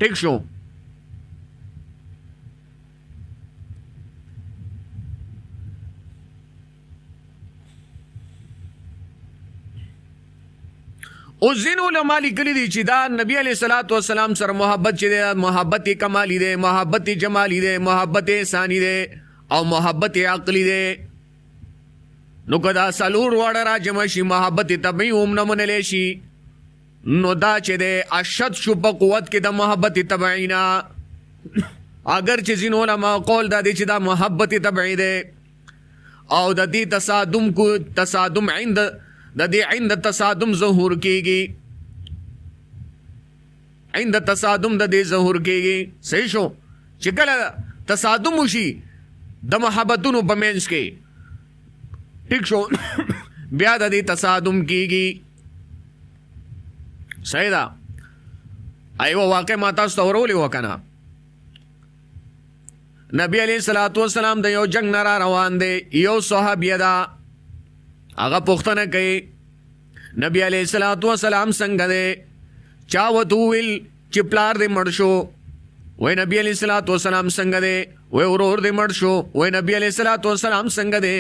Speaker 1: ٹھیک شو او ځینو علما لیکلي دي چې دا نبی علیه الصلاۃ والسلام سره محبت چې دی محبت کمالی دی محبت جمالی دی محبت احسانی دی او محبت عقلی دی نو کدا سلور وړه را جمع شي محبت طبعی هم نه منلی شي نو دا چې دی اشد شو په قوت کې د محبت طبعینا اگر چې ځینو علما قول دا دی چې دا محبت طبعی دی او د دې تصادم عند تصادم ظهور کیږي، عند تصادم د دې ظهور کیږي. صحیح شو چې کله تصادم وشي د محبتونو په منځ کې، ٹھیک شو، بیا د دې تصادم کیږي. صحیح ده. ایوه واقع ما تاسو ته ورولې وکنه، نبی علیہ الصلوۃ والسلام د یو جنگ نه روان دی، یو صحابیه ده، هغه پوښتنه کوي نبی علیہ الصلوۃ والسلام څنګه دی؟ چا ورته وویل چې پلار دې مړ شو. وای نبی علیہ الصلوۃ والسلام څنګه دی؟ وای ورور دې مړ شو. وای نبی علیہ الصلوۃ والسلام څنګه دی؟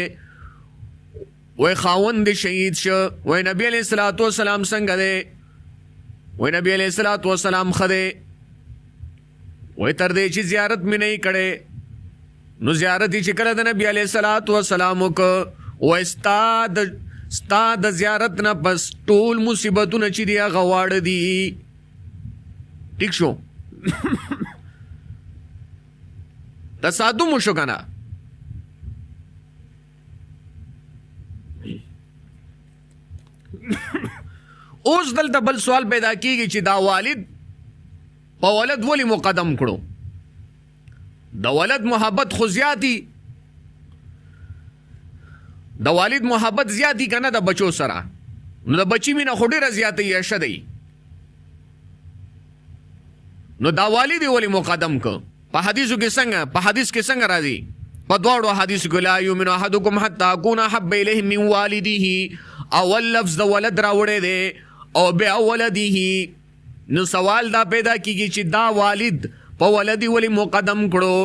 Speaker 1: وای خاوند دې شهید شو. وای نبی علیہ الصلوۃ والسلام څنګه دی؟ وای نبی علیہ الصلوۃ والسلام خده. وای تر دې چې زیارت مې نه کړې، نو زیارت چې کړه د نبی علیہ الصلوۃ والسلام کو، وای ستا د زیارت نه پس ټول مصیبتونه چې دی هغه واړه دي. ٹھیک شو. تصادم شو کنه. اوس دلته بل سوال پیدا کیږي چې دا والد په ولد ولی مقدم کړو؟ د ولد محبت خو زیاتی، د والد محبت زیاتی کنه د بچو سره، نو د بچی مینه خو ډیره زیاتی یې شدی، نو دا والد ولی مقدم کو؟ په حدیثو کې څنګه، په حدیث کې څنګه راځي؟ په دواړو حدیث کې لا یؤمن احدکم حتی اکون احب الیه من والده، اول لفظ د ولد راوړی دی او بیا ولده. نو سوال دا پیدا کیږي چې دا والد په ولدی ولی مقدم کړو؟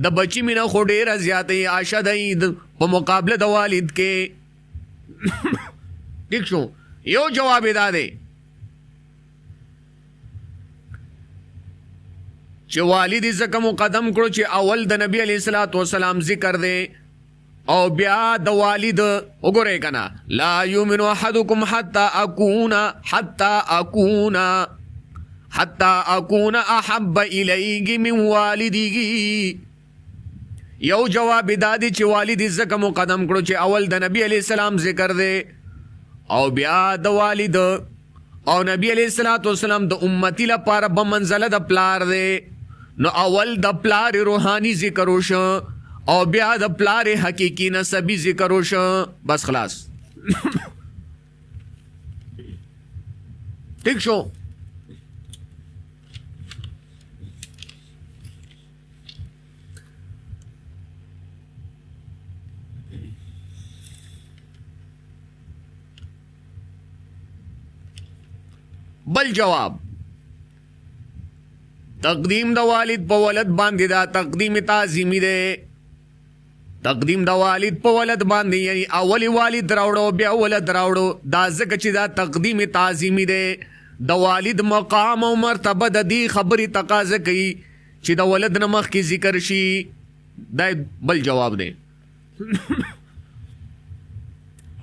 Speaker 1: د بچی مینه خو ډیره زیاتې عاشق دی په مقابله د والد کې. ٹھیک شو. یو جواب دا دی چې والد ځکه مقدم کړو چې اول د نبی علیہ الصلوۃ والسلام ذکر دی او بیا د والد. وګورئ کنه، لا یؤمن احدکم حتی اکون احب الیه من والده. یو جواب دا دی چې والد ځکه مقدم کړو چې اول د نبی علیہ السلام ذکر دی او بیا د والد، او نبی علیہ الصلوۃ والسلام د امتی لپاره په منزله د پلار دی، نو اول د پلار روحانی ذکر وشو او بیا د پلار حقیقی نسبی ذکر وشو. بس خلاص. ٹھیک شو. بل جواب، تقدیم د والد په ولد باندې دا تقدیم تعظیمی دی. تقدیم د والد په ولد باندې یعنی اولی والد راوړو بیا ولد راوړو، دا ځکه چې دا تقدیم تعظیمی دی. د والد مقام او مرتبه د دې خبرې تقاضا کوي چې د ولد نه مخکې ذکر شي. دا بل جواب دی.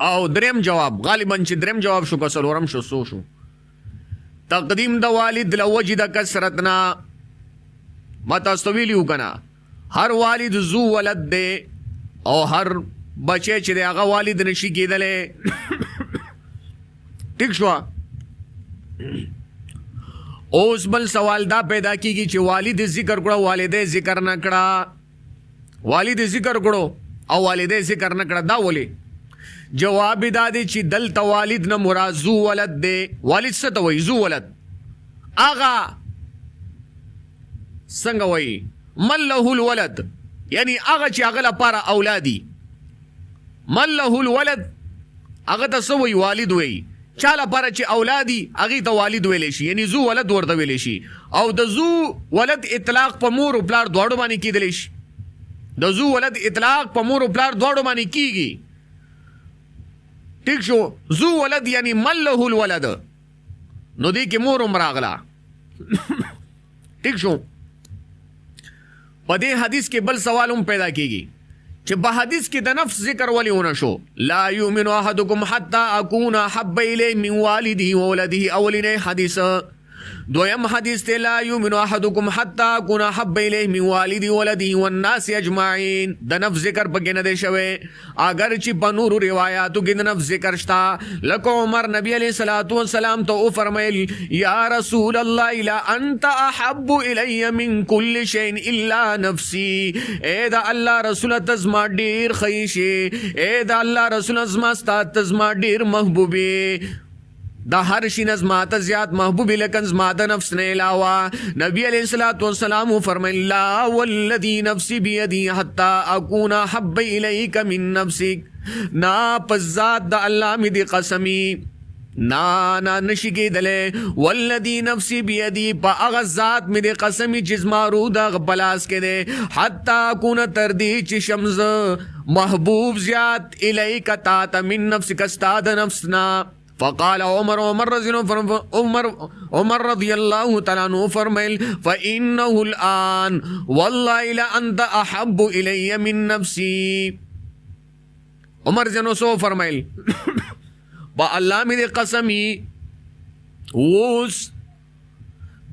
Speaker 1: او دریم جواب، غالبا چې دریم جواب شو که څلورم شو، سو شو. تقدیم د والد لوجه د کثرتنا، ما تاسو ویلیو کنه هر والد زو ولد دی او هر بچی چې دی هغه والد نشي کېدلی. ٹھیک شو. اوس بل سوال دا پیدا کیږي چې والد ذکر کړه والدې ذکر نه کړه، والد ذکر کړو او والدې ذکر نه کړه، دا ولې؟ جواب دا دی چې دلته والد نه مراد زو ولد دی. والد څه ته وایي؟ زو ولد. آغا څنګه وایي؟ من له الولد، یعنی هغه چې هغه لپاره اولادي. من له الولد هغه ته څه وایي؟ والد وایي. چا لپاره چې اولادي هغې ته والد ویلی شي، یعنی زو ولد ورته ویلی شي. او د زو ولد اطلاق په مور او پلار دواړو باندې کېدلی شي. د زو ولد اطلاق په مور او پلار دواړو باندې کېږي. ٹھیک شو. زو ولد یعنی من له الولد، نو دی کې مور هم راغله. ٹھیک شو. په دې حدیث کې بل سوال هم پیدا کېږي چې په حدیث کې د نفس ذکر ولې ونه شو؟ لا یؤمن احدکم حتی اکون احب الیه من والده وولده. اولینی حدیث دویم حدیث ته لا یؤمن احدکم حتی اکون احب الیه من والده ولده والناس اجمعین. د نفس ذکر پکې نه دی شوی، اگر چې په نورو روایاتو کې د نفس ذکر شتا. لکه عمر نبی علیہ الصلوۃ والسلام ته او فرمایل یا رسول الله لا انت احب الی من کل شیء الا نفسی. اے دا الله رسول تزما ډیر خیشي، اے دا الله رسول ازما ستا تزما ډیر محبوبي. دا هر شي نظما ته زیات محبوب لکن زما د نفس نه علاوه. نبی علیہ الصلوۃ والسلام فرمایي لا والذی نفسی بیدی حتی اکون حب الیک من نفسک. نا پزاد د الله می دی قسمی، نا نشی کېدلې. والذی نفسی بیدی په هغه ذات می دی قسمی چې زما روح د غبلاس کې دی. حتی اکون تر دې چې شمز محبوب زیات الیک تا ته من نفسک ستا د نفسنا. فقال عمر رضی الله تعالی عنہ فرمایل فانه الان والله لانت احب الی من نفسی. عمر جنو سو فرمایل با الله می قسمی اوس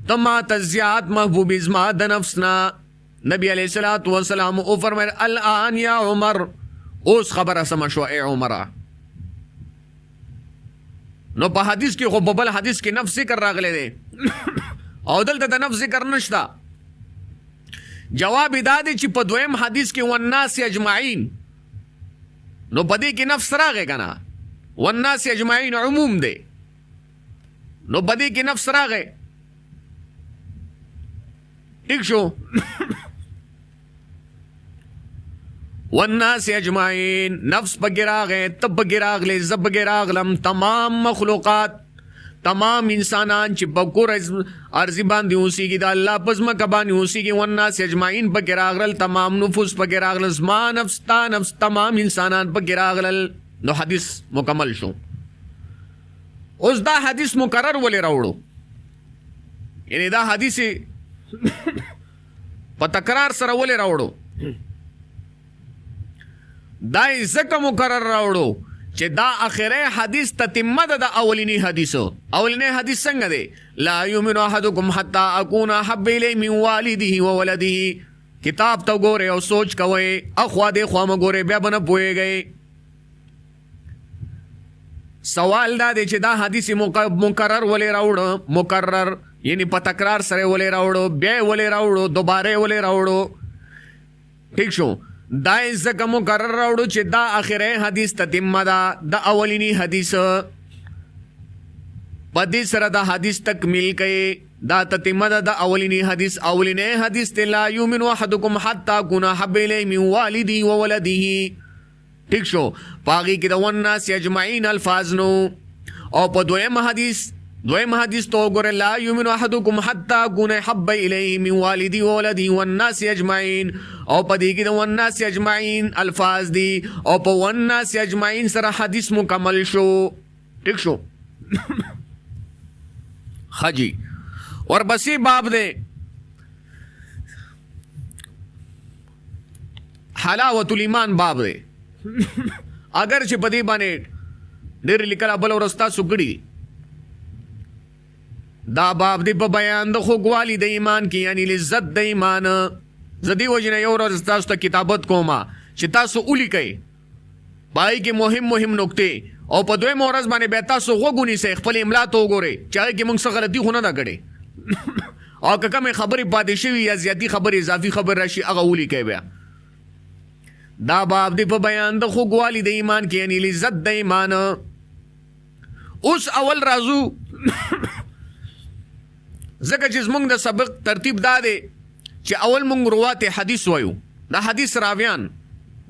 Speaker 1: تما تزیات محبوب ازما د نفسنا. نبی علیہ الصلوۃ والسلام او فرمایل الان یا عمر، اوس خبره سم شو اے عمر. نو په حدیث کې خو په بل حدیث کې نفس ذکر راغلی دی او دلته د نفس ذکر نشته. جواب دا دی چې په دویم حدیث کې والناس اجمعین، نو په دې کې نفس راغی کنه. والناس اجمعین عموم دی، نو په دې کې نفس راغی. ٹھیک شو والناس اجمعین، نفس پکې راغی، ته پکې راغلی، زه پکې راغلم. تمام مخلوقات، تمام انسانان چې په کور ارضي باندې اوسېږي، د الله په ځمکه باندې اوسېږي، والناس اجمعین پکې راغلل. تمام نفوس پکې راغلل، زما نفس تا نفس تمام انسانان پکې راغلل. نو حدیث مکمل شو. اوس دا حدیث مکرر ولې راوړو؟ یعنی دا حدیث په تکرار سره ولې راوړو؟ دا ځکه مکرر راوړو چې دا اخره حدیث تتمه ده د اولینی حدیثو. اولینی حدیث څنګه دی؟ لا یؤمن احدکم حتی اکون احب الی من والده وولده. کتاب ته ګورئ او سوچ کوئ، اخوا دې خوا مه ګورئ، بیا به نه پوهېږئ. سوال دا دی چې دا حدیث مکرر ولې راوړو؟ مکرر یعنی په تکرار سره ولې راوړو؟ بیا ولې راوړو؟ دوباره ولې راوړو؟ ٹھیک شو. دا ځکه مکرر راوړو چې دا اخره حدیث تتمه ده د اولینی حدیث. په دې سره دا حدیث تکمیل کوي. دا تتمه ده د اولینی حدیث. اولینی حدیث ته لا یؤمن احدکم حتی اکون احب الیه من والده وولده. ٹھیک شو. پاغي کې د والناس اجمعین الفاظ نو. او په دویم حدیث تو ګوره لا یؤمن احدکم حتی اکون احب الیه من والده وولده والناس اجمعین. او په دې کې د والناس اجمعین الفاظ دي، او په والناس اجمعین سره حدیث مکمل شو. ٹھیک شو. خجی ورپسې باب دی حلاوت الایمان باب دی. اگر چې په دې باندې ډېر لیکل بل ورستا سګړي، دا باب دی په بیان د خوږوالي د ایمان کې، یعنی لذت د ایمان. زدی وجنه یو ورځ تاسو ته کتابت کومه چې تاسو ولیکئ، پای کې مهم نکته، او په دویم ورځ باندې به تاسو غوږونی سي خپل املا ته وګورئ چې هغه کې موږ څه غلطي خو نه ده کړې، او که کومې خبرې پاتې شوي یا زیاتي خبرې اضافي خبر راشي هغه ولیکئ. بیا دا باب دی په بیان د خوږوالي د ایمان کې، یعنی لذت د ایمان. اوس اول راځو ځکه چې زمونږ د سبق ترتیب دا دی چې اول مونږ روات حدیث وایو، دا حدیث راویان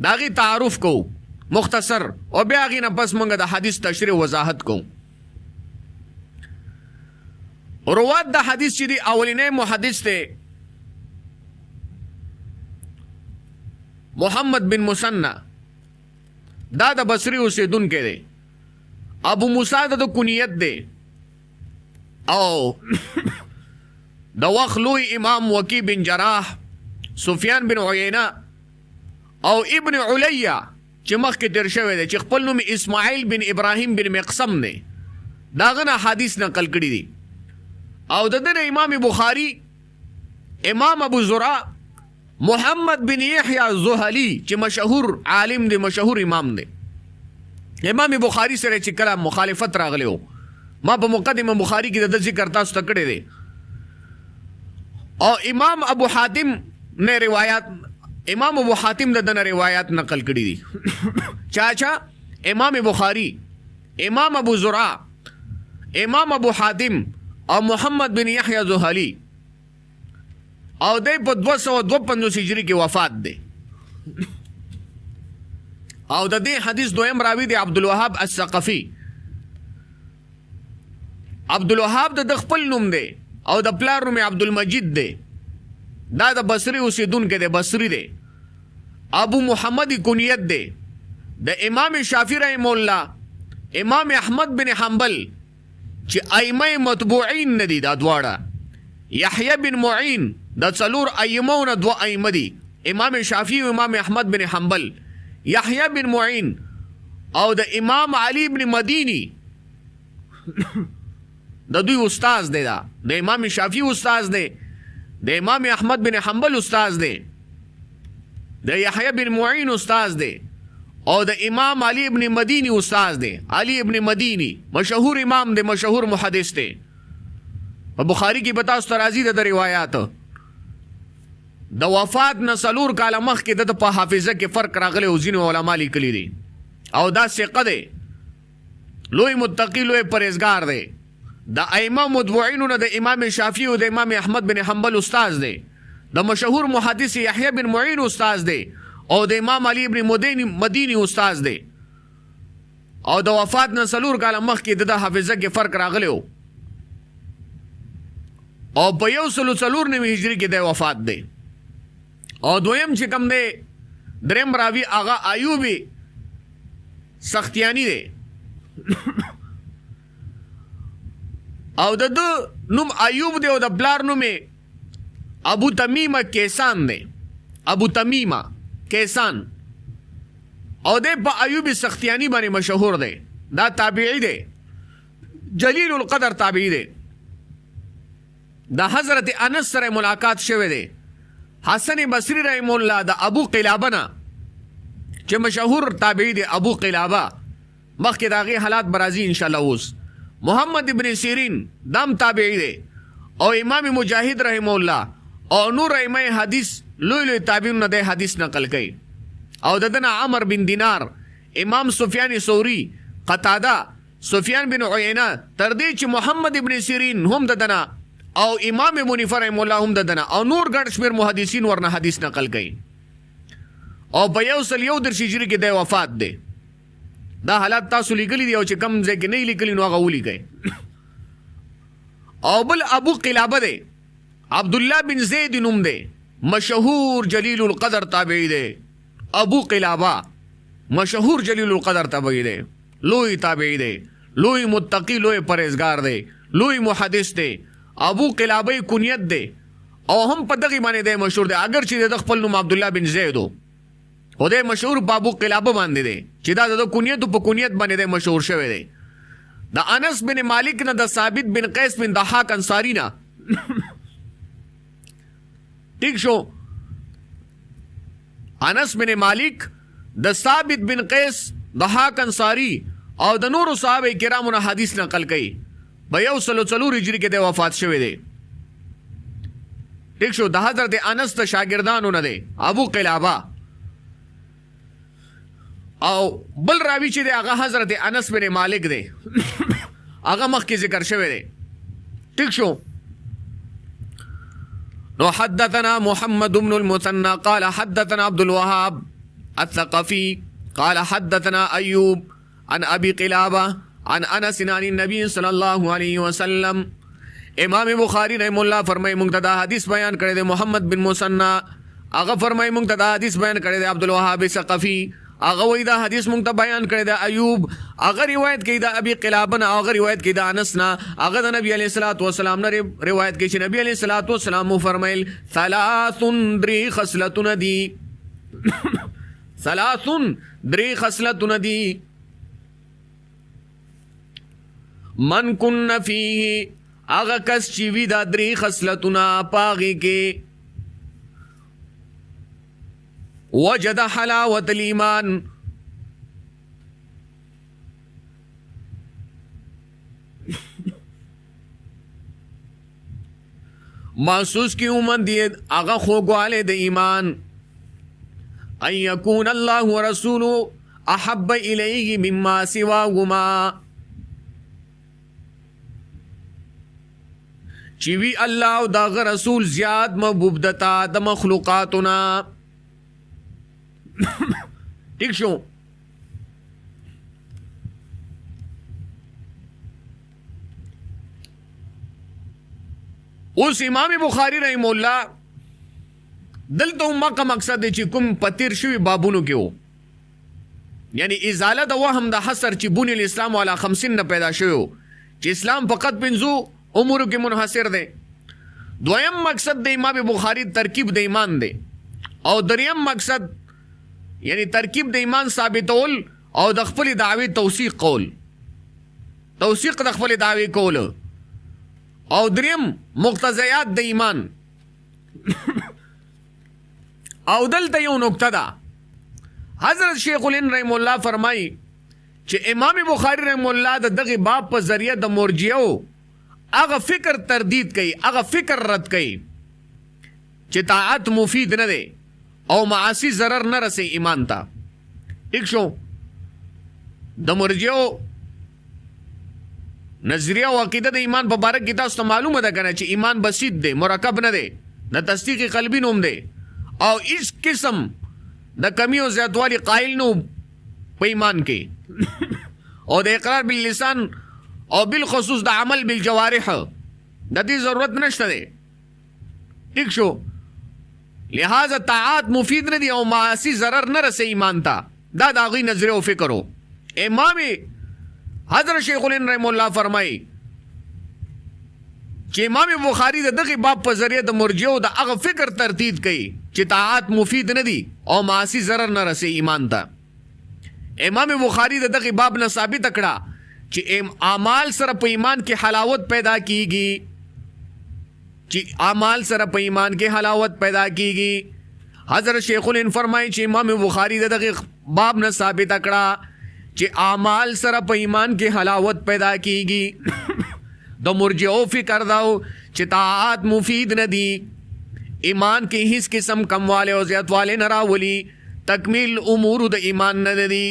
Speaker 1: دا غي تعارف کو مختصر، او بیا غي نه پس مونږ د حدیث تشریح وضاحت کو. روات د حدیث چې دی اولینې محدث ته محمد بن مسنہ، دا د بصری اوسیدونکی دی. ابو موسی د کنیت دی، او د وخت لوی امام وکی بن جراح، سفیان بن عیینه او ابن علیہ چې مخکې تیر شوی دی چې خپل نوم اسماعیل بن ابراهیم بن مقسم دی، داغه نه حدیث نقل کړي دي. او د دې امام بخاری امام ابو زرع محمد بن یحیی الزهلی چې مشهور عالم دی مشهور امام دی امام بخاری سره چې کله مخالفت راغلی وو ما په مقدمه بخاری کې د ذکر تاسو ته کړی دی او امام ابو حاتم نے روایت امام ابو حاتم د دنه روایت نقل کړی دي چاچا امام بخاری امام ابو زرع امام ابو حاتم او محمد بن یحیی الزهلی او دې په 252 هجری کې وفات دی او د دې حدیث دویم راوی دی عبد الوهاب الثقفي عبد الوهاب د خپل نوم دی او د پلار نوم عبد المجید دی دا د بصری اوسیدونکو دی بصری دی ابو محمد کنیت دی د امام شافعی رحم الله امام احمد بن حنبل چې ائمه متبوعین ندي دا دواړه یحیی بن معین د څلور ائمه دو ائمه دي امام شافعی او امام احمد بن حنبل یحیی بن معین او د امام علی بن مدینی د دوی استاد دی دا د امام شافعی استاد دی د امام احمد بن حنبل استاد دی د یحیی بن معین استاد دی او د امام علی ابن مدینی استاد دی علی ابن مدینی مشهور امام دی مشهور محدث دی په بخاری کې بتا است راضی د روایت د وفات نسلور کاله مخ کې د په حافظه کې فرق راغلی او ځینو علما لیکلي دي او دا ثقه دی لوی متقی لوی پرهیزګار دی د ائمه متبوعین د امام شافعی او د امام احمد بن حنبل استاد دی د مشهور محدث یحیی بن معین استاد دی او د امام علی ابن مدینی استاد دی او د وفات نسلور کاله مخ کې د حافظه کې فرق راغلی او په 104 هجری کې د وفات دی او دویم چې کوم دی دریم راوی آغا ایوبی سختیانی دی او د نوم ایوب دی او د بلار نوم ابو تمیمه کیسان دی ابو تمیمه کیسان او د په ایوب سختیانی باندې مشهور دی دا تابعی دی جلیل القدر تابعی دی د حضرت انس سره ملاقات شوه دی حسن بصری رحم الله د ابو قلابه نه چې مشهور تابعی دی ابو قلابه مخکې داغي حالات برازي ان شاء الله اوس محمد ابن سیرین دام تابعی دی او امام مجاهد رحم الله او نور ائمه حدیث لوی لوی تابعین نه د حدیث نقل کړي او ددن عمر بن دینار امام سفیان ثوری قتاده سفیان بن عیینه تر دې چې محمد ابن سیرین هم ددن او امام منیفر رحم الله هم ددن او نور ګڼ شمیر محدثین ورنه حدیث نقل کړي او په 101 هجری کې د وفات دی دا حالات تاسو لیکلي دی او چې کم ځای کې نه لیکلي نو هغه ولیکئ او بل ابو قلابه دی عبد الله بن زید نوم دی مشهور جلیل القدر تابعی دی ابو قلابه مشهور جلیل القدر تابعی دی لوی تابعی دی لوی متقی لوی پرهیزګار دی لوی محدث دی ابو قلابه کنیت دی او هم په دغه باندې دی مشهور دی اگر چې د خپل نوم عبد الله بن زید او د مشهور بابو قلابه باندې دی چې دا د کنیت په کنیت باندې دی مشهور شوی دی د انس بن مالک نه د ثابت بن قیس بن ضحاک انصاری نه ٹھیک شو انس بن مالک د ثابت بن قیس ضحاک انصاری او د نور صحابه کرامو نه حدیث نقل کړي په 104 هجری کې د وفات شوی دی ٹھیک شو د حضرت انس د شاګردانو نه دی ابو قلابه او بل راوی چې دی هغه حضرت انس بن مالک دی هغه مخکې ذکر شوی دی ٹھیک شو نو حدثنا محمد بن المثنى قال حدثنا عبد الوهاب الثقفي قال حدثنا ايوب عن ابي قلابه عن انس عن النبي صلى الله عليه وسلم امام بخاری رحم الله فرمای مقتدا حدیث بیان کړی دی محمد بن مثنى هغه فرمای مقتدا حدیث بیان کړی دی عبد الوهاب الثقفي هغه وی دا حدیث مونږ ته بیان کړی دا ایوب هغه روایت کوي دا ابي قلابه نه هغه روایت کوي دا انس نه هغه د نبی علیہ الصلوۃ والسلام نه روایت کوي چې نبی علیہ الصلوۃ والسلام فرمایل ثلاث دري خصلتون دي ثلاث دري خصلتون دي من كن فيه هغه کس چې وي دا درې خصلتونه پاغي کې وجد حلاوت الایمان محسوس کی اومن دی هغه خوږواله د ایمان ان یکون الله ورسوله احب الیه مما سواهما چې وی الله او دغه رسول زیات محبوب دتا د مخلوقاتنا ٹھیک شو اوس امام بخاری رحم الله دلته مکه مقصد چې کوم پتیر شوی بابونو کې وو یعنی ازاله د وهم د حصر چې بنی الاسلام والا 50 نه پیدا شوی چې اسلام فقط پنځو امور کې منحصر دی دویم مقصد د امام بخاری ترکیب د ایمان دی او دریم مقصد یعنی ترکیب د ایمان ثابتول او د خپل دعوی توثیق قول توثیق د خپل دعوی کول او دریم مقتضیات د ایمان او دلته یو نقطه ده حضرت شیخ الهند رحم الله فرمایي چې امام بخاری رحم الله د دغه باب په ذریعہ د مرجئو هغه فکر تردید کوي هغه فکر رد کوي چې طاعت مفید نه دی او معاصی ضرر نه رسي ایمان ته ٹھیک شو د مرجئو نظریه او عقیده د ایمان په باره کې تاسو ته معلومه ده کنه چې ایمان بسیط دی مرکب نه دی نه تصدیق قلبی نوم دی او اس قسم د کمی او زیاتوالی قائل نو په ایمان کې او د اقرار باللسان او بالخصوص د عمل بالجوارح د دې ضرورت نشته دی ٹھیک شو لہذا طاعات مفید نه دی او معاصی ضرر نه رسي ایمان ته دا د هغوی نظریه او فکر امام حضرت شیخ الهند رحم الله فرمایي چې امام بخاری د دغه باب په ذریعہ د مرجئو د هغه فکر تردید کوي چې طاعات مفید نه دي او معاصی ضرر نه رسي ایمان ته امام بخاری د دغه باب نه ثابت کړه چې اعمال سره په ایمان کې حلاوت پیدا کیږي چې اعمال سره په ایمان کې حلاوت پیدا کیږي حضرت شیخ الهند فرمایي چې امام بخاری د دغه باب نه ثابت کړه چې اعمال سره په ایمان کې حلاوت پیدا کیږي د مرجئو فکر داو چې طاعات مفید نه دي ایمان کې هیڅ قسم کمواله او زیاتواله نه راولي تکمیل امور د ایمان نه دي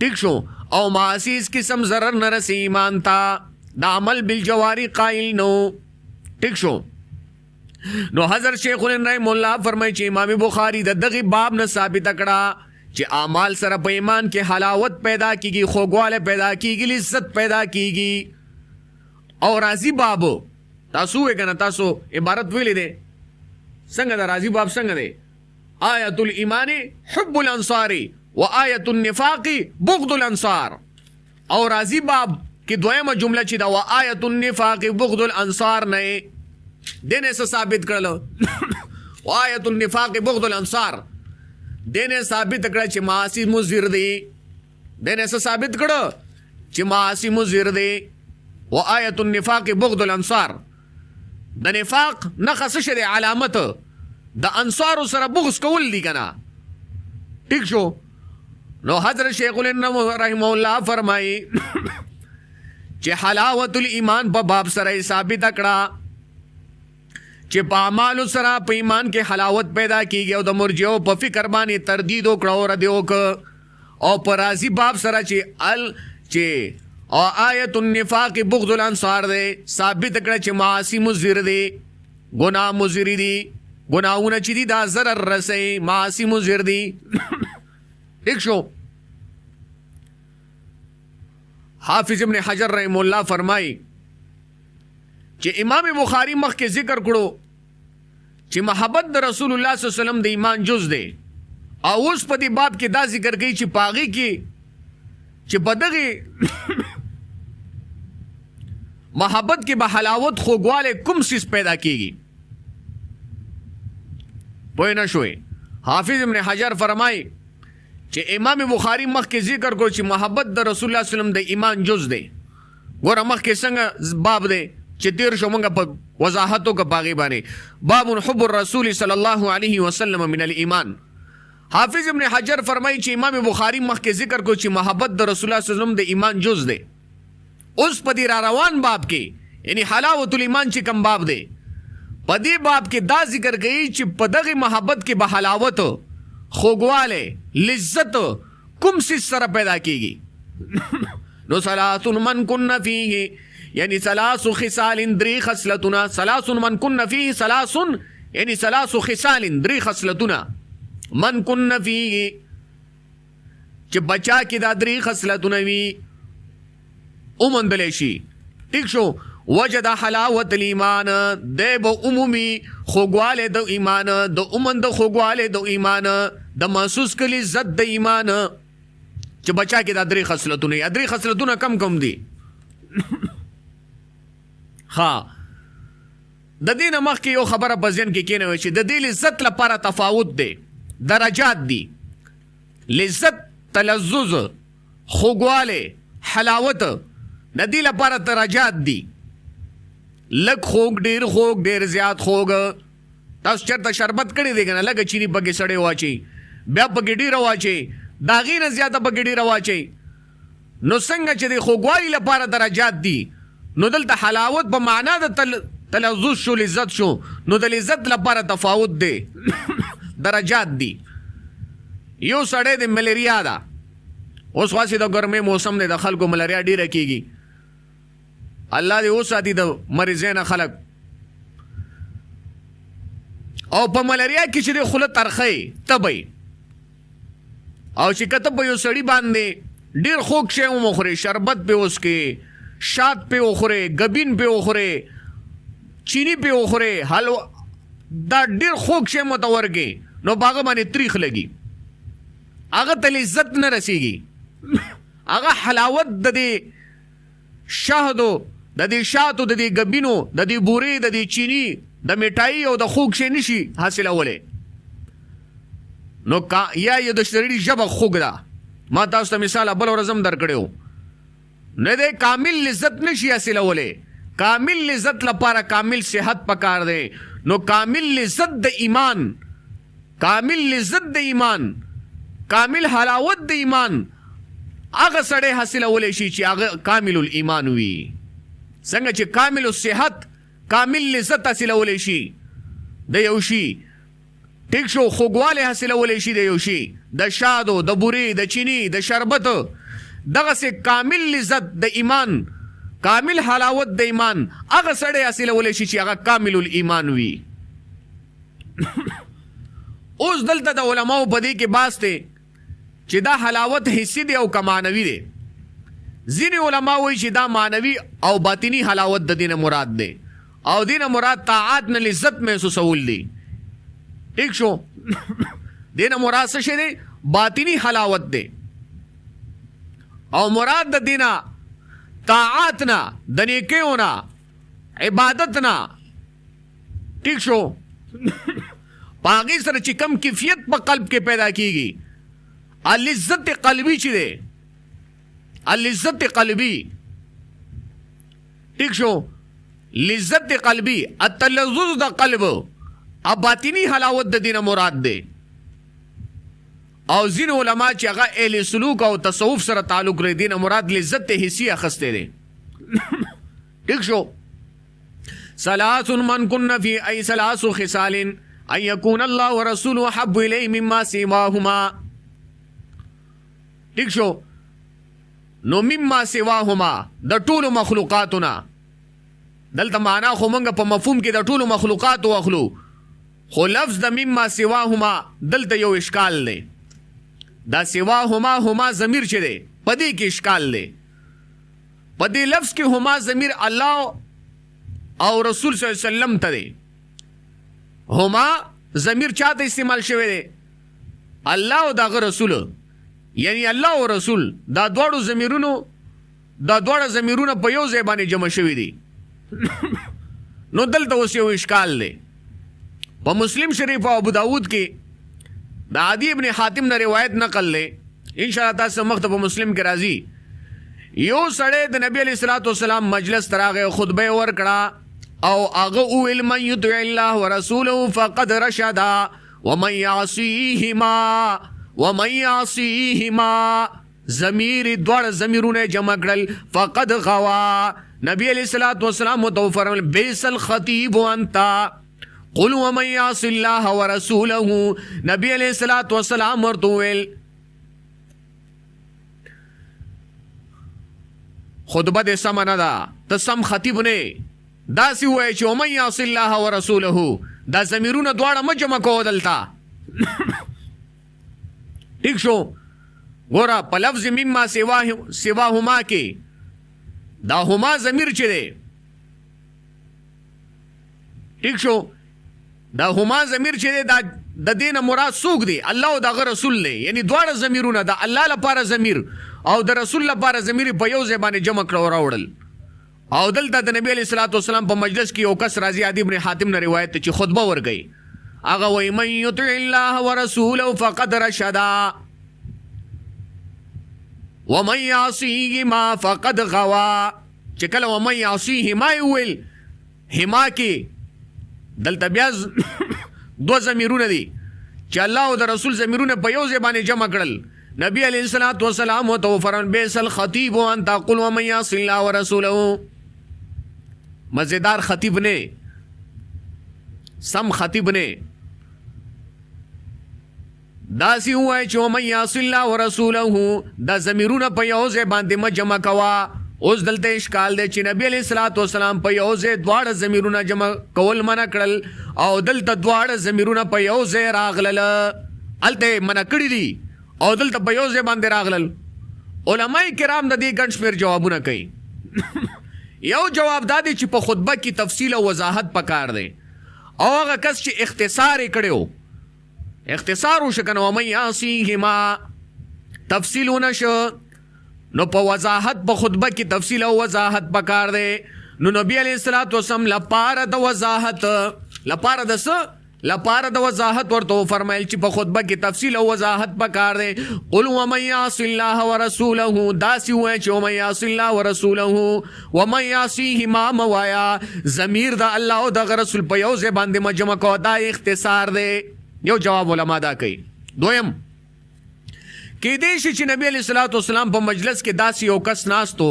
Speaker 1: ٹھیک شو او معاصی هیڅ قسم ضرر نه رسي ایمان ته د عمل بالجواری قائل نو ٹھیک شو نو حضرت شیخ الهند رحم الله فرمایي چې امام بخاری د دغه باب نه ثابت کړه چې اعمال سره په ایمان کې حلاوت پیدا کیږي خوږواله پیدا کیږي لذت پیدا کیږي او راضی بابو تاسو وګنه تاسو عبارت ویلې ده څنګه دا راضی باب څنګه ده آیت الایمان حب الانصار و آیت النفاق بغض الانصار او راضی باب کې دویمه جمله چې دا و آیت النفاق بغض الانصار نه دینه ثابت کړل و آیت النفاق بغض الانصار دینه ثابت کړه چې معاصی مضر دي دینه ثابت کړه چې معاصی مضر دي و آیت النفاق بغض الانصار د نفاق نخص شری علامت د انصار سره بغض کول دي کنه ٹھیک شو نو حضرت شیخ الهند رحم الله فرمایي چې حلاوت الایمان په باب سره ثابت کړه چې په اعمالو سره په ایمان کې حلاوت پیدا کیږي او د مرجئو په فکر باندې تردید وکړه او رد وکړه او په راضی باب سره چې او آیت النفاق بغض الانصار دی ثابت کړه چې معاصی مضر دی گناہ مضر دی گناہونه چې دي دا ضرر رسي معاصی مضر دی ٹھیک شو حافظ ابن حجر رحم الله فرمایي چې امام بخاری مخکې ذکر کړو چې محبت د رسول الله صلی الله علیه وسلم د ایمان جز دی او اوس په دې باب کې دا ذکر کوي چې پاغي کې چې بدغه محبت کې به حلاوت خوږواله کوم سیس پیدا کیږي پوه نه شوي حافظ ابن حجر فرمایي چې امام بخاری مخکې ذکر کړو چې محبت د رسول الله صلی الله علیه وسلم د ایمان جز دی ګوره مخکې څنګه باب دی چې تیر شو موږ په وضاحتو کې باغی باندې باب حب الرسول صلی الله علیه وسلم من الایمان. حافظ ابن حجر فرمایي چې امام بخاری مخکې ذکر کو چې محبت د رسول الله صلی الله علیه وسلم د ایمان جز دی. اوس په دې را روان باب کې یعنی حلاوت الایمان چې کم باب دی په دې باب کې دا ذکر کوي چې په دغه محبت کې به حلاوت خوږواله لذت کوم څه سره پیدا کیږي. نو ثلاث من كن فيه یعنی ثلاث خصال درې خصلتنا ثلاث من كن فيه ثلاث یعنی ثلاث خصال درې خصلتنا من كن فيه چې بچا کې دا درې خصلتونه وي اومندل شي. ٹھیک شو وجد حلاوت الایمان د به عمومي خوږواله د ایمان د اومند خوږواله د ایمان د محسوس کلی عزت د ایمان چې بچا کې دا درې خصلتونه درې خصلتونه کم کم دي. ها د دې نه مخکې یو خبره په ذهن کې کېنه وي چې د دې لذت لپاره تفاوت دی درجات دي. لذت تلذذ خوږواله حلاوت د دې لپاره درجات دي. لږ خوږ ډېر خوږ ډېر زیات خوږ. تاسو چېرته شربت کړی دی که نه لږه چیني پکې سړی واچوي بیا پکې ډېره واچوي د هغې نه زیاته پکې ډېره واچوي. نو څنګه چې د خوږوالي لپاره درجات دي نو دلته حلاوت په معنا د تلذذ شو لذت شو نو د لذت لپاره تفاوت دی درجات دي. یو سړی د ملیریا ده اوس خاصې د ګرمۍ موسم دی د خلکو ملیریا ډېره کېږي الله دې وساتي د مریضۍ نه خلک. او په ملیریا کې چې د خوله ترخی تبی او چې کته په یو سړي باندې ډېر خوږ شی ومخورې شربت پې وڅکې شات پې وخورې ګبین پې وخورې چینی پې وخورې حلوا دا ډېر خوږ شی مته ورکې نو په هغه باندې تریخ لګي هغه ته لذت نه رسېږي. هغه حلاوت د دې شهدو د دې شاتو د دې ګبینو د دې بورې د دې چینی د میټایي او د خوږ شی نشي حاصلولی. نو یا یو د سړي ژبه خوږ ده ما تاسو ته مثال بل ورځ هم درکړی و نه دی کامل لذت نشي حاصلولی. کامل لذت لپاره کامل صحت پکار دی. نو کامل لذت د ایمان کامل لذت د ایمان کامل حلاوت د ایمان هغه سړی حاصلولی شي چې هغه کامل الایمان وي. څنګه چې کامل الصحت کامل لذت حاصلولی شي د یو شي ټیک شو خوږوالی حاصلولی شي د یو شي د شادو د بورې د چینی د شربت دغسې کامل لذت د ایمان کامل حلاوت د ایمان هغه سړی حاصلولی شي چې هغه کامل الایمان وي. اوس دلته د علماو په دې کې بحث دی چې دا حلاوت حسي دی او که معنوي دی. ځینې علما وایي چې دا معنوي او باطني حلاوت د دې نه مراد دی او دې نه مراد طاعات نه لذت محسوسول دی. ٹھیک شو دې نه مراد څه شی دی باطني حلاوت دی او مراد د دې نه طاعات نه د نیکیو نه عبادت نه ٹھیک شو په هغې سره چې کم کیفیت په قلب کې پیدا کیږي اللذت قلبی چې دی اللذت قلبی ٹھیک شو لذت قلبی التلذذ د قلب او باطنی حلاوت د دینه مراد دی. او ځینې علما چې هغه اهل سلوک او تصوف سره تعلق لري دینه مراد لذت حسي اخیستی دی. ٹھیک شو ثلاث من كن في اي ثلاث خصال ان يكون الله ورسوله احب اليه مما سواهما. ٹھیک شو نو مما سواهما د ټولو مخلوقاتنا دلته معنا خو موږ په مفهوم کې د ټولو مخلوقاتو اخلو خو لفظ د مما سواهما دلته یو اشکال دی. دا سواهما هما ضمیر چې دی په دې کې اشکال دی. په دې لفظ کې هما ضمیر الله او رسول صلی الله علیه وسلم ته دی. هما ضمیر چاته استعمال شوی دی الله او دغه رسول یعنی الله او رسول دا دواړو ضمیرونه په یو ځای باندې جمع شوي دي. نو دلته اوس یو اشکال دی. په مسلم شریف او ابو داود کې د عدی ابن حاتم نه روایت نقل دی ان شاء الله تاسو مخ ته په مسلم کې راځي یو سړی د نبی علیہ الصلوۃ والسلام مجلس تراغه خطبه ورکړه او هغه ویل من یطع الله ورسوله فقد رشد ومن يعصيهما ضمیر دوړ ضمیرونه جمع کړل فقد غوا. نبی علیہ الصلوۃ والسلام تو فرمایل بیس الخطیب انت قل ومن يعص الله ورسوله. نبی علیہ الصلوۃ والسلام ورته ویل خطبه دې سم نه ده، ته سم خطیب نه داسې وایي چې ومن يعص الله ورسوله. دا ضمیرونه دواړه مه جمع کوه دلته. ٹھیک شو. ګوره په لفظ مما سواهما کې دا هما ضمیر چې دی، ٹھیک شو، دا هما ضمیر چې دی دا د دینه مراد څوک دی؟ الله او دغه رسول دی. یعنی دواړه ضمیرونه د الله لپاره ضمیر او د رسول لپاره ضمیر په یو ځای باندې جمع کړو راوړل. او دلته د نبی علیہ الصلوۃ والسلام په مجلس کې یو کس راځي، عدی بن حاتم نه روایت ته چې خطبه ورګي، هغه وایي من یطع الله ورسوله فقد رشد ومن يعصيهما فقد غوا. چې کله ومن يعصيهما ویل هما کې دلته بیا دو ضمیرونه دي چې الله او د رسول ضمیرونه په یو ځای باندې جمع کړل. نبی علیہ الصلوۃ والسلام تو فرمایل بیس الخطیب ان تقول ومن يعص الله ورسوله. مزیدار خطیب نے، سم خطیب نے داسی وای چې ومن يعص الله ورسوله دا ضمیرونه په یو ځای باندې ما جمع کوا. اوس دلته اشکال دی چې نبی علیہ الصلوۃ والسلام په یو ځای دواړه ضمیرونه جمع کول منع کړل او دلته دواړه ضمیرونه په یو ځای راغلل. الته منع کړی دي او دلته په یو ځای باندې راغلل. علماء کرام د دې ګڼ شمېر جوابونه کوي. یو جواب دا دی چې په خطبه کې تفصیل او وضاحت پکار دی، او هغه کس چې اختصار یې کړی اختصار وشکنه ومن يعصيهما تفصیل ونشو، نو په وضاحت په خطبه کې تفصیل او وضاحت پکار دی. نو نبی علیہ الصلوۃ والسلام لپاره د وضاحت لپاره د څه لپاره د وضاحت ورته فرمایل چې په خطبه کې تفصیل او وضاحت پکار دی. قل ومن يعص الله ورسوله داسې وایي چې ومن يعص الله ورسوله ومن يعصيهما موایا ضمیر د الله او د رسول په یو ځای باندې مجمع کو. دا اختصار دی. یو جواب علما دا کوي. دویم کېدای شي چې نبی علیہ الصلوۃ والسلام په مجلس کې داسې یو کس ناستو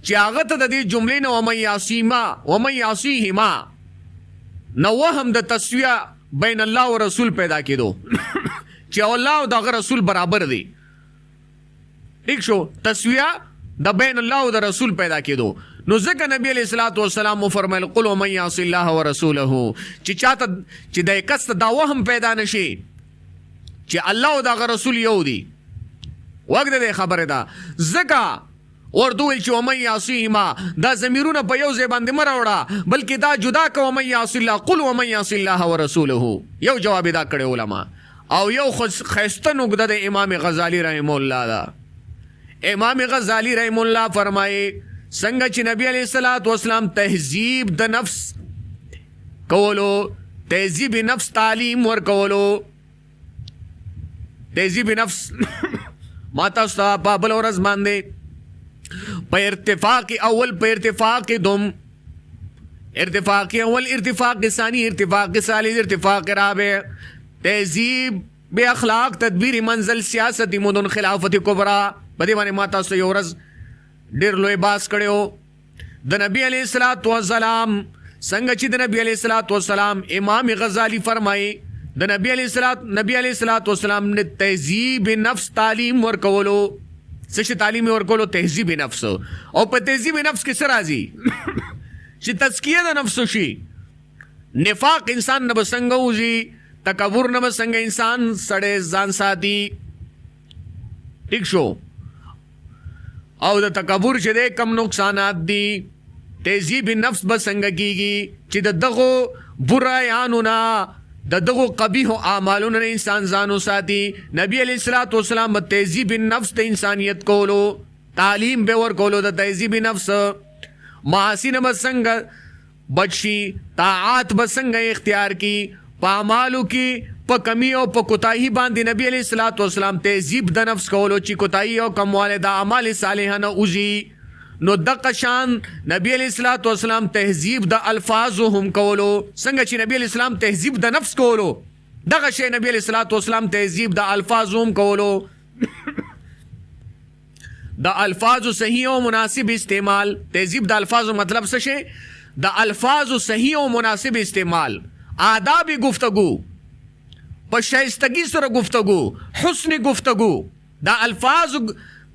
Speaker 1: چې هغه ته د دې جملې نه ومن يعصيهما نو وهم د تسویه بین الله او رسول پیدا کېدو چې الله او دغه رسول برابر دی. ٹھیک شو، تسویه د بین الله او د رسول پیدا کېدو. نو ځکه نبی علیہ الصلوۃ والسلام فرمایل قل ومن يعص الله ورسوله چې چاته چې د کس دا وهم پیدا نشي چې الله او دغه رسول یو دی. وګ دې خبره ده ځکه ورته ویل چې ومن يعصيهما دا ضمیرونه په یو ځای باندې مه راوړه بلکې دا جدا که ومن يعص الله قل ومن يعص الله ورسوله. یو جواب دا کړی علما. او یو خسته نقطه د امام غزالی رحم الله دا. امام غزالی رحم الله فرمایي څنګه چې نبی علیہ الصلوۃ والسلام تهذیب د نفس کولو، تهذیب نفس تعلیم ورکولو، تهذیب نفس ما تاسو ته په بل ورځ باندې په ارتفاق اول په ارتفاق دوم ارتفاق اول ارتفاق ثانی ارتفاق ثالث ارتفاق رابع تهذیب به اخلاق تدبیر منزل سیاست مدن خلافت کبرا. په دې باندې ما تاسو یو ورځ ډیر لوی باس کړو. د نبی علیہ الصلوۃ والسلام څنګه چې د نبی علیہ الصلوۃ والسلام امام غزالی فرمایي د نبی علیہ الصلوۃ والسلام نے تهذیب نفس تعلیم ورکولو. څه تعلیم ورکولو؟ تهذیب نفس. او په تهذیب نفس کې څه راځي؟ چې تزکیه د نفس شي، نفاق انسان نه بسنګ وځي، تکبر نه بسنګ انسان سړی ځان ساتي. ٹھیک شو. او د تکبر چې د کم نقصانات دي. تهذیب نفس بسنګ کیږي چې د دغه برایانو نه د دغه قبیح اعمالونو نه انسان ځانو ساتي. نبی علیہ الصلوۃ والسلام تهذیب نفس د انسانیت کولو، تعلیم به ورکولو د تهذیب نفس. معاصی نه بسنګ بچي، طاعات بسنګ اختیار کی، په اعمالو کې په کمی او په کوتاهی باندې نبی علیہ الصلوۃ والسلام تهذیب د نفس کولو چې کوتاهی او کمواله د اعمال صالحه نه اوزي. نو دغه شان نبی علیہ الصلوۃ والسلام تهذیب د الفاظو هم کولو څنګه چې نبی علیہ السلام تهذیب د نفس کولو دغه شی نبی علیہ الصلوۃ والسلام تهذیب د الفاظو هم کولو د الفاظو صحیح او مناسب استعمال تهذیب د الفاظو مطلب څه شی د الفاظو صحیح او مناسب استعمال آداب گفتگو په شایستگی سره گفتگو حسن گفتگو د الفاظ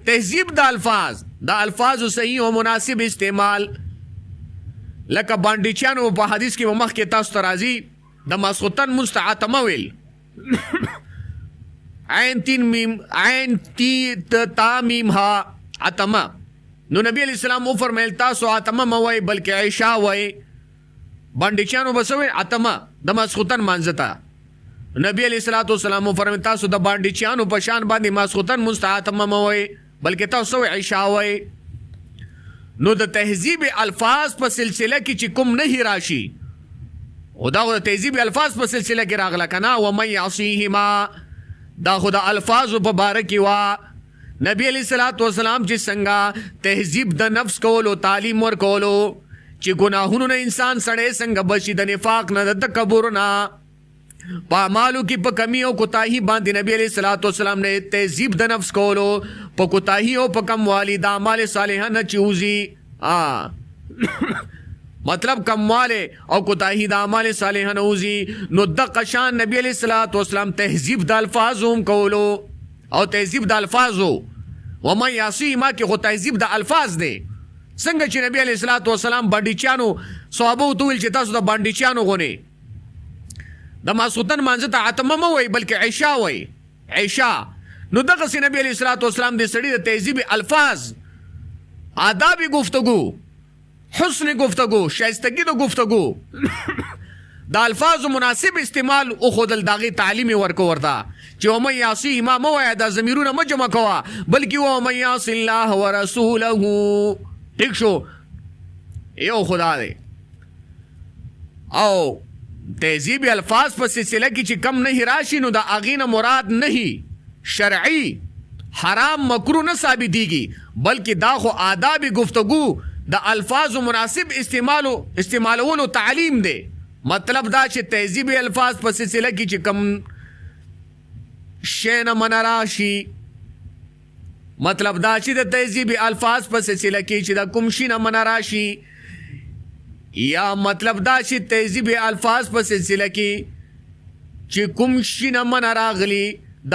Speaker 1: تهذیب د الفاظ صحیح او مناسب استعمال لکه باندیچانو په حدیث کې مخ کې تاسو ته راځي د ماسختن مستعتمه ویل عین تین میم عین تی تا میم ها عتمه نو نبی علیہ السلام او فرمایل تاسو عتمه موي بلکې عشاء وای باندیچانو بسوي عتمه د ماسختن مانځتا نبی علیہ الصلوۃ والسلام فرمایي تاسو د باندیچانو په شان باندې ماسختن مستعتمه موي بلکې تاسو عشاء وای نو د تهذیب الفاظ په سلسله کې چې کوم نه راشي او دا د تهذیب الفاظ په سلسله کې راغله کنا و من یعصیهما دا خدا الفاظ په باره کې وا نبی علیہ الصلوۃ والسلام چې څنګه تهذیب د نفس کولو تعلیم ور کولو چې ګناهونو نه انسان سړی څنګه بچي د نفاق نه د تکبر نه په اعمالو کې په کمی او کوتاهی باندې نبی علیہ الصلوۃ والسلام نے تهذیب د نفس کولو په کوتاهی او په کموالی د اعمال صالحه نه چوزي مطلب کمواله او کوتاهی د اعمال صالحه نه وزي نو د قشان نبی علیہ الصلوۃ والسلام تهذیب د الفاظهم کولو او تهذیب د الفاظو و من یعصی ما کې خو تهذیب د الفاظ دی څنګه چې نبی علیہ الصلوۃ والسلام باندیچانو صحابه تو چې تاسو د باندیچانو غونې د ماسختن مانځه ته عتمه مو وای بلکې عشاء وای عشاء نو دغه سي نبی علیہ الصلوۃ والسلام د سړي د تهذیب الفاظ آداب گفتگو حسن گفتگو شایستگی د گفتگو د الفاظ مناسب استعمال او خودل داغي تعلیم ورکو وردا چې او مې یاسي امام وای د زمیرونه مجمع کوا بلکې او مې یاس الله ورسوله ټیک شو یو خدا دی او تهذیب الفاظ په سلسله کې چې کم نه راشي نو د اغینه مراد نه شرعي حرام مکروه نه ثابتيږي بلکې دا خو آداب گفتگو د الفاظ مناسب استعمالولو تعلیم دی مطلب دا چې تهذیب الفاظ په سلسله کې چې کم شین من راشي مطلب دا چې د تهذیب الفاظ په سلسله کې چې د کوم شین من راشي یا مطلب دا چې تهذیب الفاظ په سلسله کې چې کوم شین من راغلی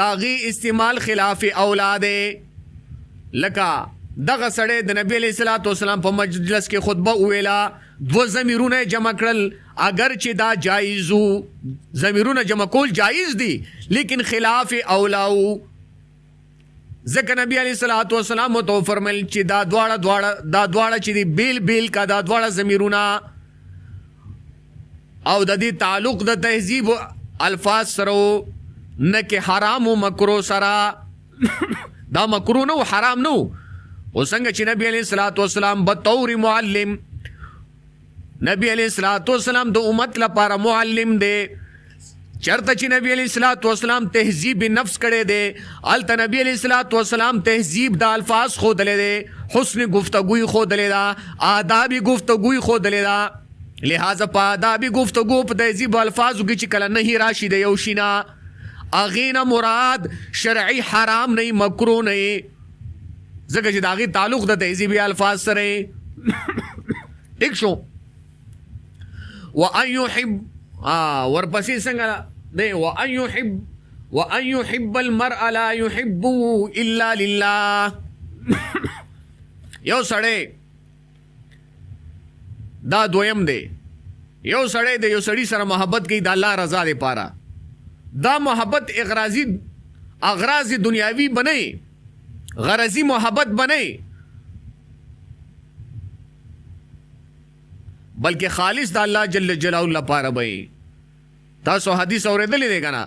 Speaker 1: داغي استعمال خلاف اولاده لکه دغه سړی د نبی علیہ الصلوۃ والسلام په مجلس کې خطبه ویلا دو ضمیرونه جمع کړل اگر چې دا جایزو ضمیرونه جمع کول جایز دي لیکن خلاف اولاو ځکه نبی علیہ الصلوۃ والسلام تو فرمایل چې دا دواړه چې دی بیل بیل کا دا دواړه ضمیرونه او د دې تعلق د تهذیب الفاظ سره نه کې حرام او مکروه سره دا مکروه نو حرام نو او څنګه چې نبی علیہ الصلوۃ والسلام بطور معلم نبی علیہ الصلوۃ والسلام د امت لپاره معلم دی چرته چې نبی علیہ الصلوۃ والسلام تهذیب نفس کړي دی الته نبی علیہ الصلوۃ والسلام تهذیب د الفاظ خودلې دی حسن گفتگوی خودلې دا آداب گفتگوی خودلې دا لہذا په آداب گفتگو په تهذیب الفاظ کې چې کله نه راشي د یو شینا اغینا مراد شرعي حرام نه مکروه نه ځکه چې داغي تعلق د تهذیب الفاظ سره ټیک شو وان يحب ورپسې څنګه دی وان يحب المرء لا يحبه الا لله یو سړی دا دویم دی یو سړی دی یو سړی سره محبت کوي د الله رضا لپاره دا محبت اغراض دنیاوی بنئ غرضی محبت بنئ بلکہ خالص دا اللہ جل جلالہ لپاره بئی تاسو حدیث اوریدلې دی کنه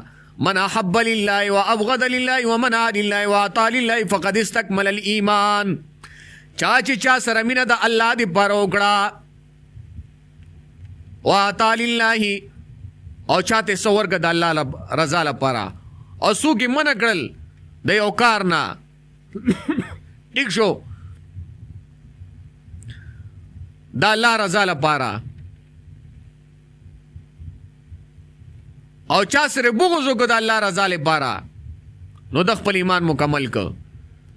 Speaker 1: من احب لله وابغض لله ومن عاد لله واطاع لله فقد استكمل الايمان چا سره مینه د الله دی پر وکړه واطاع لله او چاته سورګ د الله رضا لپاره او سو کې من کړل د یو کار نه ټیک شو دا الله رضا لپاره او چا سره بغض وکړ د الله رضا لپاره نو د خپل ایمان مکمل ک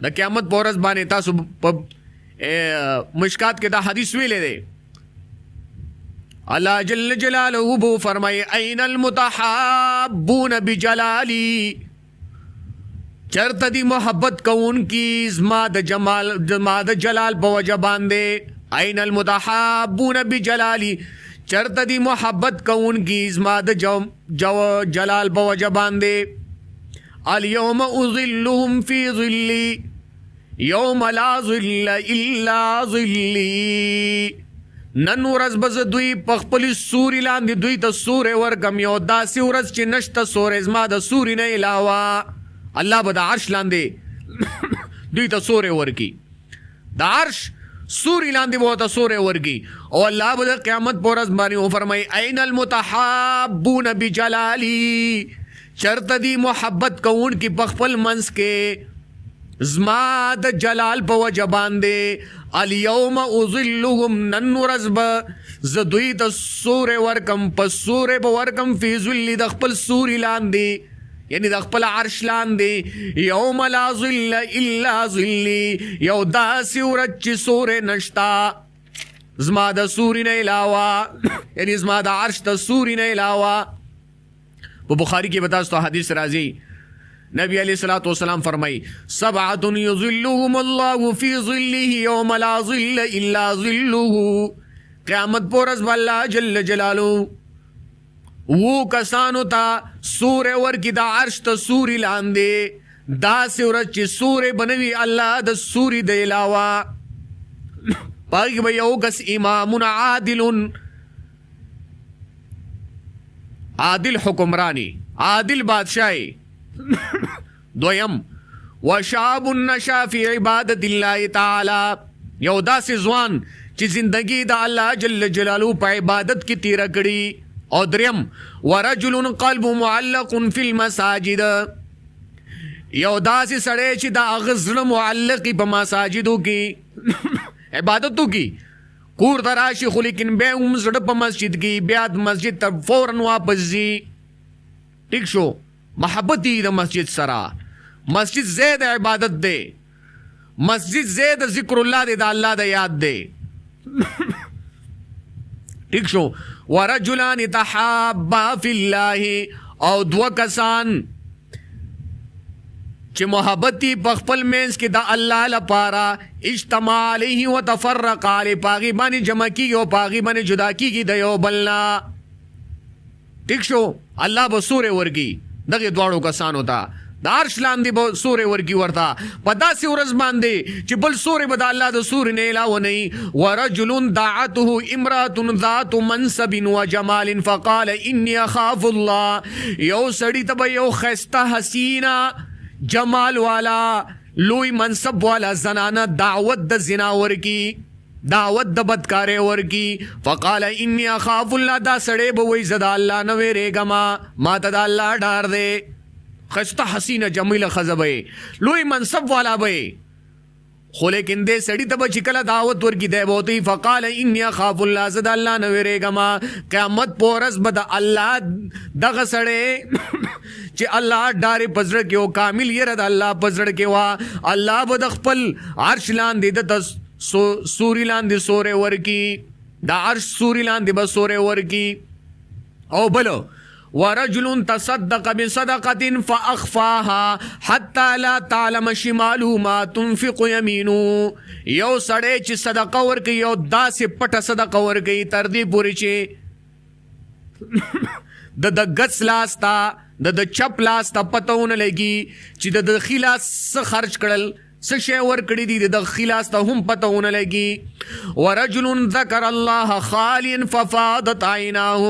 Speaker 1: د قیامت په ورځ باندې تاسو په مشکات کې دا حدیث ویلې دی الله جل جلاله بو فرمای اين المتحابون بجلالی چرته دی محبت کون کی زما د جمال زما د جلال په وجه باندې اين المتحابون بجلالی چرته دی محبت کون کی زما د جلال په وجه باندې اليوم اظلهم في ظلي يوم لا ظل الا ظلي نن ورځ بز دوی په خپل سوري لاندې دوی ته سورې ورکم یو داسې ورځ چې نشته سورې زما د سوري نه علاوه الله به د عرش لاندې دوی ته سورې ورکي د عرش سوري لاندې به ته سورې ورکي او الله به د قیامت په ورځ باندې وفرمایي اين المتحابون بجلالي چرته دی محبت کوون کی په خپل منځ کې زما د جلال په وجه باندې اليوم اظلهم نن ورځ به زه دوی ته سورې ورکم په سورې به ورکم فی ظل د خپل سوري لاندې یعنی د خپل عرش لاندې یوم لا ظل الا ظلی یو داسې ورځ چې سورې نشتا زما د سوري نه علاوه یعنی زما د عرش د سوري نه علاوه په بخاری کې بتاستو حدیث راځي نبی علیہ الصلوۃ والسلام فرمائی سبعۃ یظلهم الله فی ظله یوم لا ظل الا ظله قیامت پر ورځ الله جل جلاله وو کسانو ته سورې ورکی د عرش ته سوري لاندې داسې ورځ چې سورې بنوي الله د سوري د علاوه پاک به یو کس امام عادل حکمرانی عادل بادشاہی دویم وشاب النشا فی عبادت اللہ تعالی یو داسې ځوان چې زندگی د الله جل جلاله په عبادت کې تیر کړي او دریم ورجل قلب معلق فی المساجد یو داسې سړی چې د هغه زړه معلق په مساجدو کې عبادتو کې کور ته راشي خو لیکن بیا هم زړه په مسجد کې بیا مسجد ته فوراً واپس ځي ټیک شو محبت دی د مسجد سره مسجد زید عبادت دی مسجد زید ذکر الله دی د الله د یاد دی ٹھیک شو ورجلان تحابا فی الله او دو کسان چې محبتی په خپل مینس کې د الله لپاره اجتماع علیه وتفرق علی پاغي باندې جمع کیږي او پاغي باندې جدا کیږي د یو بل نه ٹھیک شو الله به سورې ورګي دغه دواړو کسانو ته د عرش لاندې به سورې ورګي ورته په داسې ورځ باندې چې بل سورې به د الله د سورې نه علاوه نه ورجل دعته امرأة ذات منصب وجمال فقال اني اخاف الله یو سړی ته به یو ښایسته حسینه جمال والا لوی منصب والا زنانه دعوت د زنا ورکی دعوت د بدکارې ورکی فقال اني اخاف الله دا سړی به وایي زه د الله نه ویریږم ما ته د الله ډار دی ښایسته حسینه جمیله ښځه به لوی منصب والا به خو لیکن دې سړي ته به چې کله دعوت ورکي دی به ورته فقال اني اخاف الله زه د الله نه ویریږم قیامت په ورځ به د الله دغه سړی چې الله ډارې په زړه کې و کامل یره د الله په زړه کې وه الله به د خپل عرش لاندې د سوري لاندې سورې ورکي د عرش سوري لاندې به سورې ورکي او بلو ورجل تصدق بصدقة فأخفاها حتى لا تعلم شماله ما تنفق يمينه یو سړی چې صدقه ورکي یو داسې پټه صدقه ورکي تر دې پورې چې د ګڅ لاس ته د چپ لاس ته پته ونه لګي چې د خلاص څه خرج کړل څه شی ورکړي دي د خلاص ته هم پته ونه لګي ورجل ذكر الله خاليا ففاضت عيناه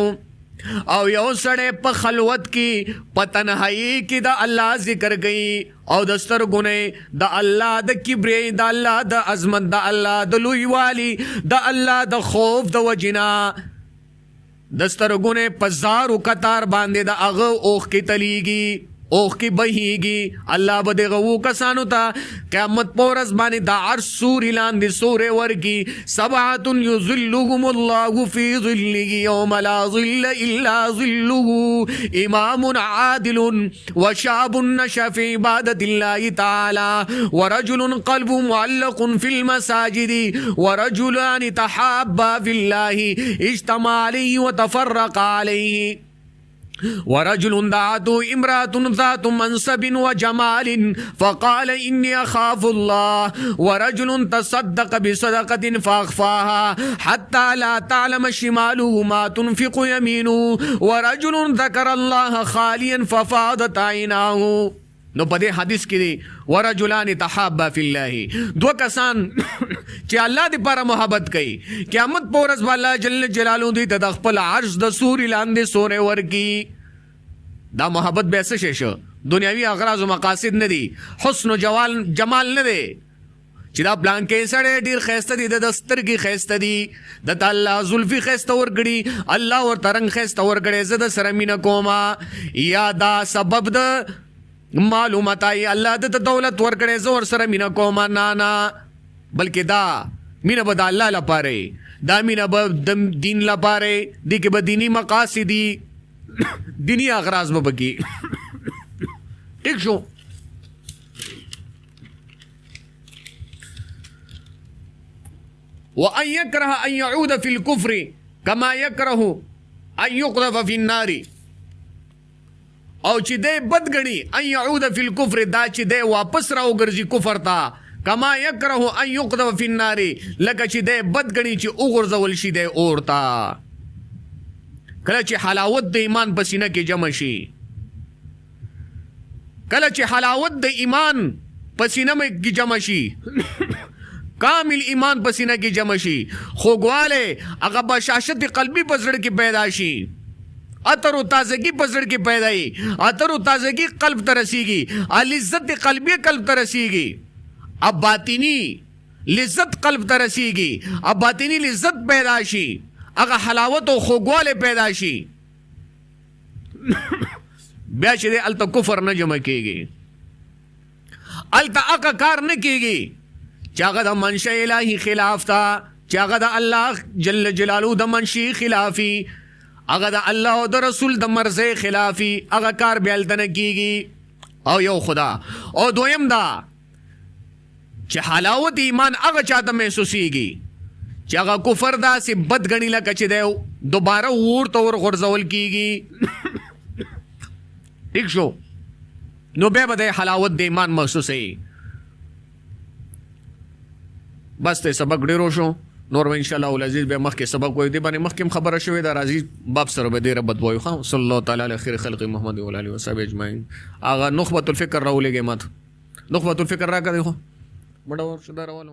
Speaker 1: او یو سړی په خلوت کې په تنهایی کې د الله ذکر کوي او د سترګو نه د الله د کبریا د الله د عظمت د الله د لوی والی د الله د خوف د وجنا د سترګو نه په زارو قطار باندې د هغه اوښ کې تلیږي اوخ کی بهیږي الله به دغه وو کسانو ته قیامت پورز باندې دا عرش سوري لاندې سورې ورکی سبعة یظلهم الله فی ظله یوم لا ظل الا ظله امام عادل وشاب نشأ في عبادة الله تعالى ورجل قلبه معلق في المساجد ورجلان تحابا في الله اجتمع عليه وتفرق عليه ورجل دعته امرأة ذات منصب وجمال فقال إني أخاف الله ورجل تصدق بصدقة فأخفاها حتى لا تعلم شماله ما تنفق يمينه ورجل ذكر الله خاليا ففاضت عيناه. نو په دې حدیث کې دی ورجلان تحابا فی الله، دو کسان چې الله دې پر محبت کوي قیامت په ورځ الله جل جلاله دې ته د خپل عرش د سوري لاندې سورې ورکی. دا محبت به څه شي شو دنیاوی اغراض او مقاصد نه دي، حسن او جمال نه دی چې دا پلان کې سړی ډیر خیسته دي د سترګې خیسته دي د الله زلفي خیسته ورګړي الله ورته رنګ خیسته ورګړي زه د سره مینه کومه یا دا سبب د معلومات ای الله د دولت ورکړې زور سره مینا کوما نه بلکې دا مینا به د الله لپاره دا مینا به د دین لپاره دي کې به دینی مقاصد دي دینی اغراض به بکی ٹھیک شو. وان يكره ان يعود في الكفر كما يكره ان يقذف في النار، او چې دې بدګنی ان يعود فی الكفر دا چې دې واپس راو ګرځي کفر ته کما یکره ان يقذف فی النار لکه چې دې بدګنی چې وګرځول شي دې اورتا. کله چې حلاوت د ایمان پسینه کې جمع شي، کله چې حلاوت د ایمان پسینه کې جمع شي کامل ایمان پسینه کې جمع شي خوګواله هغه بشاشت قلبی پزړ کې پیدا شي اتر و تازگی پزړ کې پیدایي اتر و تازگی قلب ته رسیږي لذت قلبی قلب ته رسیږي اب باطینی لذت قلب ته رسیږي اب باطینی لذت پیدا شي هغه حلاوت او خوګواله پیدا شي بیا چې الته کفر نه جمع کیږي الته اقا کار نه کیږي چې هغه د منشأ الهی خلاف تا چې هغه د الله جل جلاله د منشأ خلافي هغه د الله او د رسول د مرزه خلافي هغه کار بیلته نه کیږي. او یو خدا او دویم دا چې حلاوت ایمان هغه چاته محسوسیږي چې هغه کفر دا سي بدګنی لکه چې دی دوباره ورته ورغورځول کیږي ٹھیک شو. نو بیا به د حلاوت د ایمان محسوسي. بس ته سبق ډیرو شو نور ان شاء الله العزیز به مخکې سبق وای دی باندې مخکې خبره شوې دا راځي باب سره به ډیره بدوي خو صلی الله تعالی علی خیر خلق محمد و علی وصحبه اجمعین. اغه نخبه الفکر راولېږي مات نخبه الفکر راکړی خو بڑا ور شدار والو